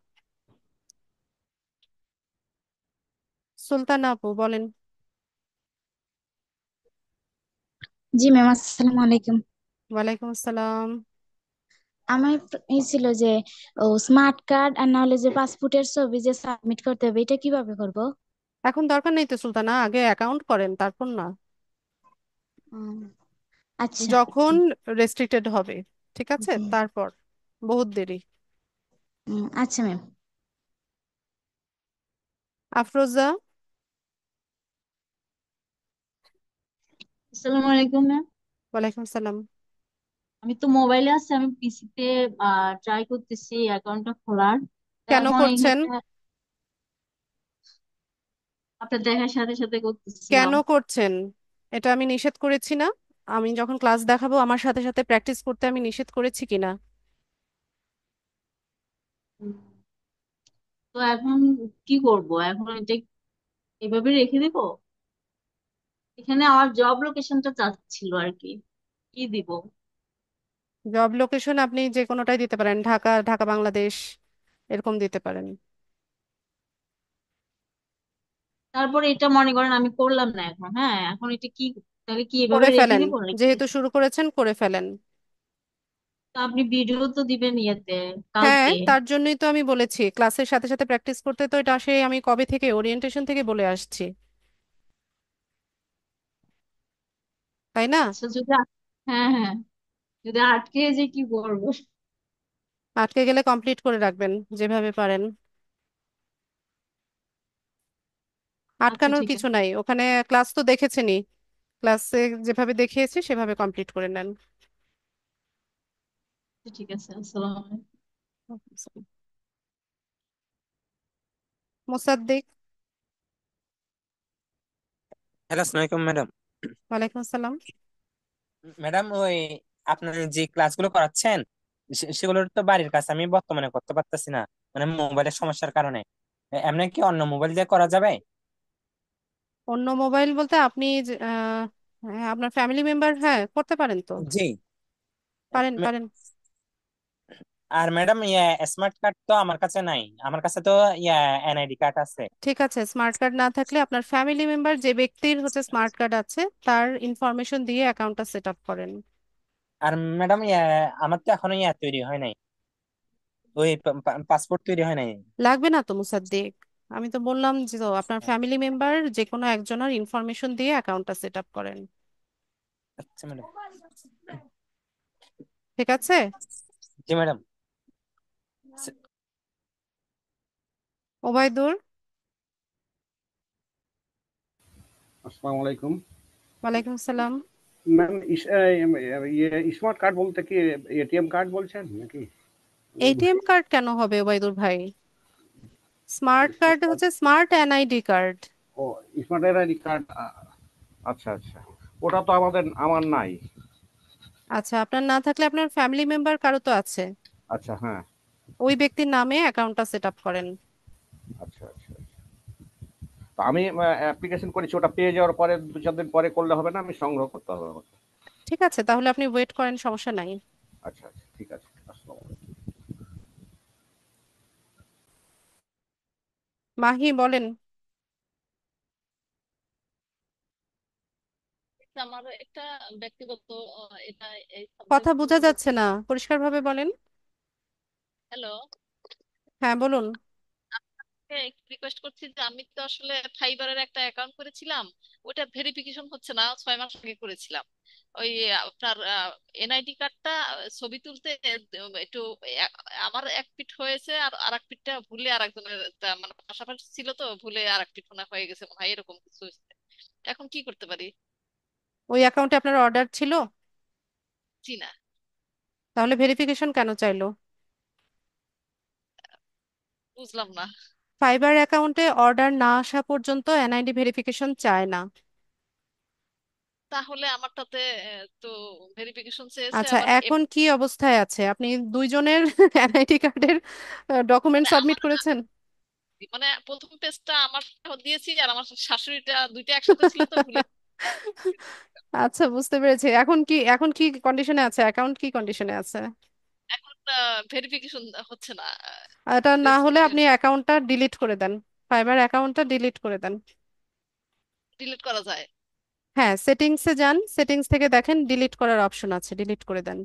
সুলতানা আপু বলেন। জি ম্যাম, আসসালামু আলাইকুম। ওয়ালাইকুম আসসালাম। আমার এই ছিল যে ও স্মার্ট কার্ড আর নাহলে যে পাসপোর্টের ছবি যে সাবমিট করতে হবে, এটা কিভাবে করব? এখন দরকার নেই তো সুলতানা, আগে অ্যাকাউন্ট করেন তারপর না। উম, আচ্ছা। যখন রেস্ট্রিক্টেড হবে, ঠিক আছে, জি। তারপর। বহুত দেরি। আচ্ছা ম্যাম। আফরোজা। আসসালামু আলাইকুম ম্যাম। ওয়ালাইকুম আসসালাম। আমি তো মোবাইলে আছে, আমি পিসিতে ট্রাই করতেছি অ্যাকাউন্টটা খোলার। তো কেন এখন করছেন? এখানে আপনার দেখার সাথে সাথে কেন করতেছিলাম। করছেন? এটা আমি নিষেধ করেছি না? আমি যখন ক্লাস দেখাবো আমার সাথে সাথে প্র্যাকটিস করতে আমি নিষেধ করেছি কিনা? উম, তো এখন কি করব? এখন এটা এভাবে রেখে দেবো? এখানে আমার জব লোকেশনটা চাচ্ছিল আর কি, কি দিব? জব লোকেশন আপনি যে কোনোটাই দিতে পারেন, ঢাকা, ঢাকা বাংলাদেশ, এরকম দিতে পারেন। তারপরে এটা মনে করেন আমি করলাম না এখন, হ্যাঁ, এখন এটা কি, তাহলে কি এভাবে করে রেখে ফেলেন, দিব নাকি? যেহেতু শুরু করেছেন করে ফেলেন। তো আপনি ভিডিও তো দিবেন ইয়েতে হ্যাঁ, কালকে। তার জন্যই তো আমি বলেছি ক্লাসের সাথে সাথে প্র্যাকটিস করতে। তো এটা সেই আমি কবে থেকে ওরিয়েন্টেশন থেকে বলে আসছি, তাই না? আচ্ছা, হ্যাঁ হ্যাঁ, যদি আটকে যে কি করবো? আটকে গেলে কমপ্লিট করে রাখবেন যেভাবে পারেন। আচ্ছা, আটকানোর ঠিক কিছু আছে। নাই ওখানে। ক্লাস তো দেখেছেনই, ক্লাসে যেভাবে দেখিয়েছি সেভাবে কমপ্লিট করে নেন। ঠিক আছে, আসসালামু আলাইকুম। মোসাদ্দেক। হ্যালো, আসসালামু আলাইকুম ম্যাডাম। ওয়ালাইকুম আসসালাম। ম্যাডাম, ওই আপনার যে ক্লাসগুলো করাচ্ছেন সেগুলোর তো বাড়ির কাছে আমি বর্তমানে করতে পারতেছি না, মানে মোবাইলের সমস্যার কারণে। এমনি কি অন্য মোবাইল দিয়ে করা যাবে? অন্য মোবাইল বলতে আপনি হ্যাঁ, আপনার ফ্যামিলি মেম্বার, হ্যাঁ করতে পারেন তো। জি। পারেন মে- পারেন। আর ম্যাডাম, স্মার্ট কার্ড তো আমার কাছে নাই, আমার কাছে তো এনআইডি কার্ড আছে। ঠিক আছে, স্মার্ট কার্ড না থাকলে আপনার ফ্যামিলি মেম্বার যে ব্যক্তির হচ্ছে স্মার্ট কার্ড আছে তার ইনফরমেশন দিয়ে অ্যাকাউন্টটা সেট আপ করেন। আর ম্যাডাম, আমার তো এখনো তৈরি হয় নাই, ওই পাসপোর্ট তৈরি হয় নাই। লাগবে না তো মুসাদ্দিক, আমি তো বললাম যে তো আপনার ফ্যামিলি মেম্বার যে কোনো একজনের ইনফরমেশন দিয়ে অ্যাকাউন্টটা সেট আপ করেন। আচ্ছা ম্যাডাম। ঠিক আছে। জি ম্যাডাম। ওবায়দুর। আসসালামু আলাইকুম। ওয়ালাইকুম আসসালাম। ম্যাম স্মার্ট কার্ড বলতে কি এটিএম কার্ড বলছেন নাকি? এটিএম কার্ড কেন হবে ওবায়দুল ভাই? স্মার্ট স্মার্ট কার্ড কার্ড, হচ্ছে স্মার্ট এনআইডি কার্ড। ও স্মার্ট আইডি কার্ড, আচ্ছা আচ্ছা, ওটা তো আমার নাই। আচ্ছা, আপনার না থাকলে আপনার ফ্যামিলি মেম্বার কারো তো আছে, আচ্ছা হ্যাঁ। ওই ব্যক্তির নামে অ্যাকাউন্টটা সেট আপ করেন। আচ্ছা আচ্ছা, তো আমি অ্যাপ্লিকেশন করেছি, ওটা পেয়ে যাওয়ার পরে 2-4 দিন পরে করলে হবে না, আমি সংগ্রহ করতে হবে আমাকে? ঠিক আছে, তাহলে আপনি ওয়েট করেন, সমস্যা নাই। আচ্ছা আচ্ছা, ঠিক আছে, আসসালামু আলাইকুম। মাহি বলেন। আমার একটা ব্যক্তিগত এটা এই কথা সাবজেক্ট বোঝা যাচ্ছে না, পরিষ্কারভাবে বলেন। হ্যালো, হ্যাঁ বলুন। রিকোয়েস্ট করছি যে আমি তো আসলে ফাইবারের একটা অ্যাকাউন্ট করেছিলাম, ওটা ভেরিফিকেশন হচ্ছে না, 6 মাস আগে করেছিলাম। ওই আপনার এনআইডি কার্ডটা ছবি তুলতে একটু আ- আমার এক পিঠ হয়েছে আর আরেক পিঠটা ভুলে আরেকজনের মানে পাশাপাশি ছিল তো ভুলে আরেক পিঠ মনে হয়ে গেছে, মনে হয় এরকম কিছু হয়েছে। এখন কি করতে পারি? ওই অ্যাকাউন্টে আপনার অর্ডার ছিল? জি না। তাহলে ভেরিফিকেশন কেন চাইলো? বুঝলাম না। ফাইবার অ্যাকাউন্টে অর্ডার না আসা পর্যন্ত এনআইডি ভেরিফিকেশন চায় না। তাহলে আমারটাতে তো ভেরিফিকেশন চেয়েছে আচ্ছা, আবার এখন কি অবস্থায় আছে? আপনি দুইজনের এনআইডি কার্ডের ডকুমেন্ট মানে সাবমিট আমার করেছেন? মানে প্রথম পেজটা আমার দিয়েছি আর আমার শাশুড়িটা দুইটা একসাথে ছিল তো ভুলে। আচ্ছা, বুঝতে পেরেছি। এখন কি কন্ডিশনে আছে অ্যাকাউন্ট, কি কন্ডিশনে আছে? এখন ভেরিফিকেশন হচ্ছে না। এটা না হলে রেজিস্ট্রেশন আপনি অ্যাকাউন্টটা ডিলিট করে দেন, ফাইবার অ্যাকাউন্টটা ডিলিট করে দেন। ডিলিট করা যায়? হ্যাঁ, সেটিংসে যান, সেটিংস থেকে দেখেন ডিলিট করার অপশন আছে, ডিলিট করে দেন।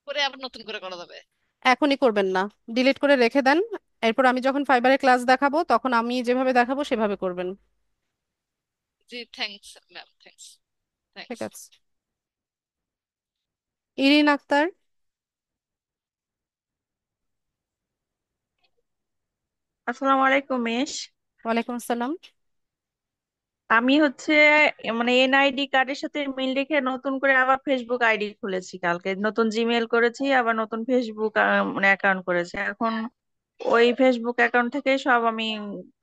করে আবার নতুন করে করা যাবে? এখনই করবেন না, ডিলিট করে রেখে দেন। এরপর আমি যখন ফাইবারে ক্লাস দেখাবো তখন আমি যেভাবে দেখাবো সেভাবে করবেন। জি, থ্যাঙ্কস ম্যাম, থ্যাঙ্কস, ঠিক থ্যাঙ্কস। আছে। ইরিন আক্তার। আসসালামু আলাইকুম মিস। ওয়ালাইকুম আসসালাম। আমি হচ্ছে মানে এনআইডি কার্ডের সাথে মিল রেখে নতুন করে আবার ফেসবুক আইডি খুলেছি, কালকে নতুন জিমেল করেছি, আবার নতুন ফেসবুক মানে অ্যাকাউন্ট করেছি। এখন ওই ফেসবুক অ্যাকাউন্ট থেকে সব আমি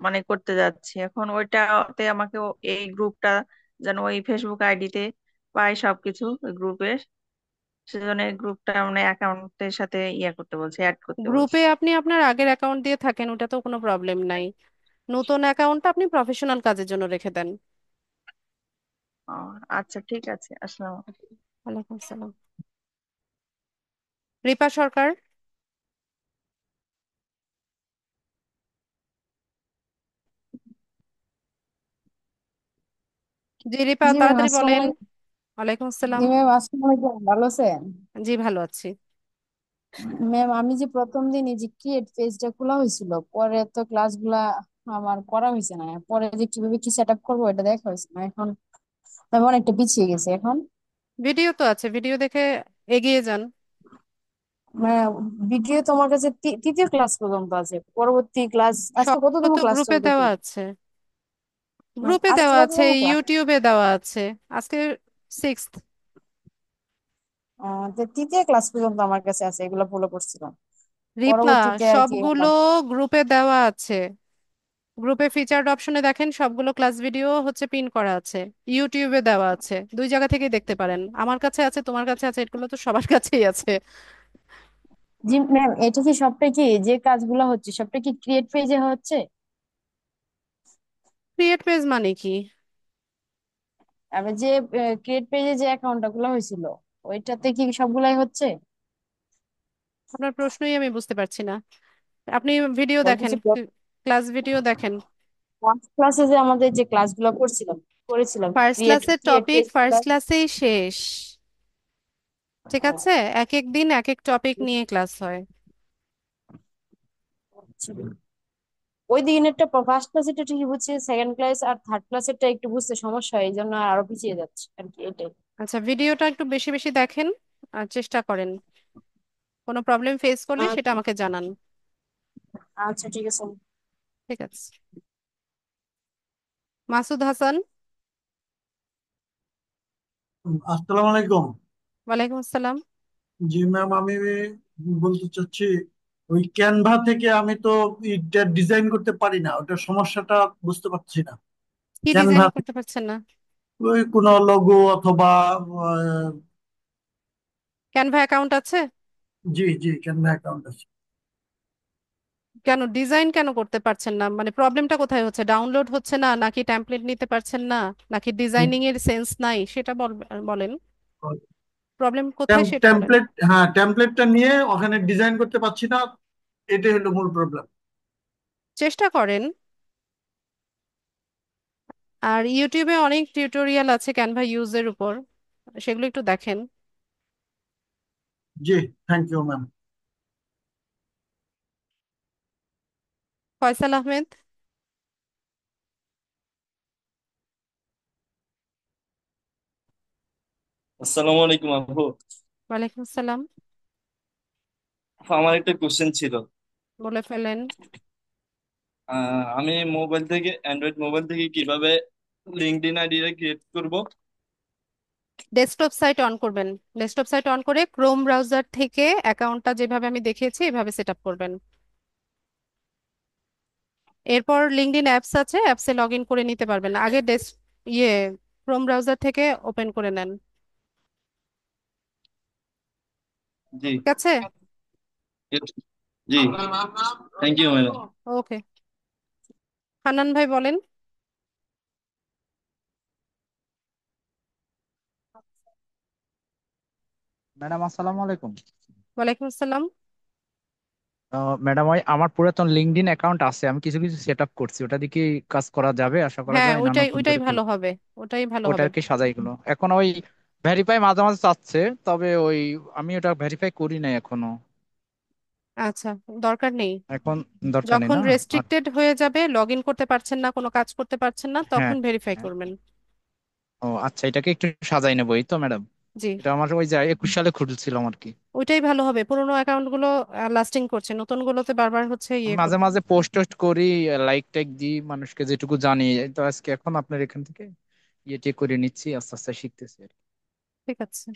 মানে করতে যাচ্ছি। এখন ওইটাতে আমাকে এই গ্রুপটা যেন ওই ফেসবুক আইডিতে পাই সবকিছু ওই গ্রুপে, সেজন্য এই গ্রুপটা মানে অ্যাকাউন্টের সাথে ইয়ে করতে বলছে, অ্যাড করতে গ্রুপে বলছে। আপনি আপনার আগের অ্যাকাউন্ট দিয়ে থাকেন, ওটা তো কোনো প্রবলেম নাই। নতুন অ্যাকাউন্টটা আপনি প্রফেশনাল কাজের জন্য রেখে দেন। ও, আচ্ছা ঠিক আছে, আসসালামু আলাইকুম। ওয়ালাইকুম আসসালাম। রিপা সরকার। জি রিপা, জি ম্যাম, তাড়াতাড়ি আসসালামু বলেন। আলাইকুম। ওয়ালাইকুম জি আসসালাম। ম্যাম, আসসালামু আলাইকুম, ভালো আছেন? জি ভালো আছি। ম্যাম, আমি যে প্রথম দিন এই যে ক্রিয়েট পেজটা খোলা হয়েছিল, পরে তো ক্লাসগুলা আমার করা হয়েছে না, পরে যে কিভাবে কি সেট আপ করবো এটা দেখা হয়েছে না। এখন আমি অনেকটা পিছিয়ে গেছি এখন। ভিডিও তো আছে, ভিডিও দেখে এগিয়ে যান। মানে ভিডিও তো আমার কাছে তৃতীয় ক্লাস পর্যন্ত আছে, পরবর্তী ক্লাস আজকে সবগুলো কততম তো ক্লাস গ্রুপে চলতেছে? দেওয়া আছে, মানে গ্রুপে আজকে দেওয়া আছে, কততম ক্লাস? ইউটিউবে দেওয়া আছে। আজকে 6th। তো তৃতীয় ক্লাস পর্যন্ত আমার কাছে আছে, এগুলো ফলো করছিলাম। রিপা, পরবর্তীতে আর কি সবগুলো গ্রুপে দেওয়া আছে। গ্রুপে ফিচার্ড অপশনে দেখেন, সবগুলো ক্লাস ভিডিও হচ্ছে পিন করা আছে। ইউটিউবে দেওয়া আছে, দুই জায়গা থেকে দেখতে পারেন। আমার কাছে আছে, তোমার কাছে আছে, এগুলো তো সবার কাছেই আছে। জি ম্যাম, এটা কি সবটা কি যে কাজগুলো হচ্ছে সবটা কি ক্রিয়েট পেজে হচ্ছে? ক্রিয়েট পেজ মানে কি? আমি যে ক্রিয়েট পেজে যে অ্যাকাউন্টটা খোলা হয়েছিল ওইটাতে কি সবগুলাই হচ্ছে? আপনার প্রশ্নই আমি বুঝতে পারছি না। আপনি ভিডিও দেখেন, বলতেছি ক্লাস ভিডিও দেখেন। ফার্স্ট ক্লাসে যে আমাদের যে ক্লাসগুলো করেছিলাম ফার্স্ট ক্রিয়েট ক্লাসের ক্রিয়েট টপিক পেজগুলো। ফার্স্ট ক্লাসেই শেষ। ঠিক আছে, এক এক দিন এক এক টপিক নিয়ে ক্লাস হয়। ওই দিনেরটা ফার্স্ট ক্লাসেরটা ঠিকই বুঝছি, সেকেন্ড ক্লাস আর থার্ড ক্লাসেরটা একটু বুঝতে সমস্যা হয়, এই জন্য আরো পিছিয়ে যাচ্ছে আর কি, এটাই। আচ্ছা, ভিডিওটা একটু বেশি বেশি দেখেন আর চেষ্টা করেন। কোনো প্রবলেম ফেস করলে সেটা আচ্ছা আমাকে জানান। আচ্ছা, ঠিক আছে। ঠিক আছে। মাসুদ হাসান। আসসালামু আলাইকুম। ওয়ালাইকুম আসসালাম। জি ম্যাম, আমি বলতে চাচ্ছি ওই ক্যানভা থেকে আমি তো এটা ডিজাইন করতে পারি না, ওটা সমস্যাটা বুঝতে পারছি না। কি ডিজাইন ক্যানভা করতে পারছেন না? ওই কোনো লোগো অথবা ক্যানভা অ্যাকাউন্ট আছে? জি জি, ক্যানভা অ্যাকাউন্ট আছে। কেন ডিজাইন কেন করতে পারছেন না? মানে প্রবলেমটা কোথায় হচ্ছে? ডাউনলোড হচ্ছে না, নাকি টেমপ্লেট নিতে পারছেন না, নাকি ডিজাইনিং এর সেন্স নাই, সেটা বলেন। প্রবলেম কোথায় সেটা বলেন। টেমপ্লেট, হ্যাঁ টেমপ্লেটটা নিয়ে ওখানে ডিজাইন করতে পারছি না, এটাই হলো মূল প্রবলেম। চেষ্টা করেন। আর ইউটিউবে অনেক টিউটোরিয়াল আছে ক্যানভা ইউজের উপর, সেগুলো একটু দেখেন। জি, thank you ma'am. Faisal Ahmed. আসসালামু আলাইকুম আপু। ওয়ালাইকুম আসসালাম। আমার একটা কোশ্চেন ছিল। বলে ফেলেন। আমি মোবাইল থেকে, অ্যান্ড্রয়েড মোবাইল থেকে কিভাবে লিঙ্কডইন আইডিটা ক্রিয়েট করব? ডেস্কটপ সাইট অন করবেন। ডেস্কটপ সাইট অন করে ক্রোম ব্রাউজার থেকে অ্যাকাউন্টটা যেভাবে আমি দেখিয়েছি এভাবে সেট আপ করবেন। এরপর লিঙ্কডইন অ্যাপস আছে, অ্যাপসে লগ ইন করে নিতে পারবেন। আগে ইয়ে ক্রোম ব্রাউজার থেকে ওপেন করে নেন। জি ঠিক আছে। জি, থ্যাংক ইউ ম্যাডাম। ওকে। হান্নান ভাই বলেন। ম্যাডাম আসসালামু আলাইকুম। ওয়ালাইকুম আসসালাম। ম্যাডাম, ওই আমার পুরাতন লিঙ্কডইন অ্যাকাউন্ট আছে, আমি কিছু কিছু সেট আপ করছি, ওটা দিয়ে কি কাজ করা যাবে, আশা করা হ্যাঁ, যায়, না ওইটাই নতুন ওইটাই করে ভালো খুলবো? হবে। ওটাই ভালো ওটা হবে। আর কি সাজাই গুলো এখন ওই ভেরিফাই মাঝে মাঝে চাচ্ছে, তবে ওই আমি ওটা ভেরিফাই করি নাই এখনো। আচ্ছা, দরকার নেই। এখন দরকার নেই যখন না? আর রেস্ট্রিক্টেড হয়ে যাবে, লগ ইন করতে পারছেন না, কোনো কাজ করতে পারছেন না, হ্যাঁ তখন ভেরিফাই হ্যাঁ। করবেন। ও আচ্ছা, এটাকে একটু সাজাই নেবো এই তো ম্যাডাম। জি, এটা আমার ওই যে 21 সালে খুলছিলাম আর কি। ওইটাই ভালো হবে। পুরোনো অ্যাকাউন্ট গুলো লাস্টিং করছে, নতুন গুলোতে বারবার হচ্ছে আমি ইয়ে মাঝে করতে। মাঝে পোস্ট টোস্ট করি, লাইক টাইক দিই মানুষকে যেটুকু জানি। এই তো আজকে এখন আপনার এখান থেকে ইয়ে করে নিচ্ছি, আস্তে আস্তে শিখতেছি আর কি। ঠিক আছে।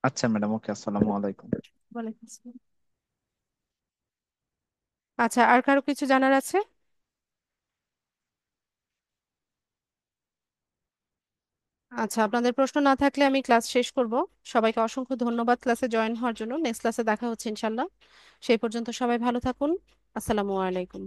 আচ্ছা ম্যাডাম, ওকে, আসসালামু আলাইকুম। ওয়ালাইকুম আসসালাম। আচ্ছা, আর কারো কিছু জানার আছে? আচ্ছা, আপনাদের প্রশ্ন না থাকলে আমি ক্লাস শেষ করব। সবাইকে অসংখ্য ধন্যবাদ ক্লাসে জয়েন হওয়ার জন্য। নেক্সট ক্লাসে দেখা হচ্ছে ইনশাল্লাহ। সেই পর্যন্ত সবাই ভালো থাকুন। আসসালামু আলাইকুম।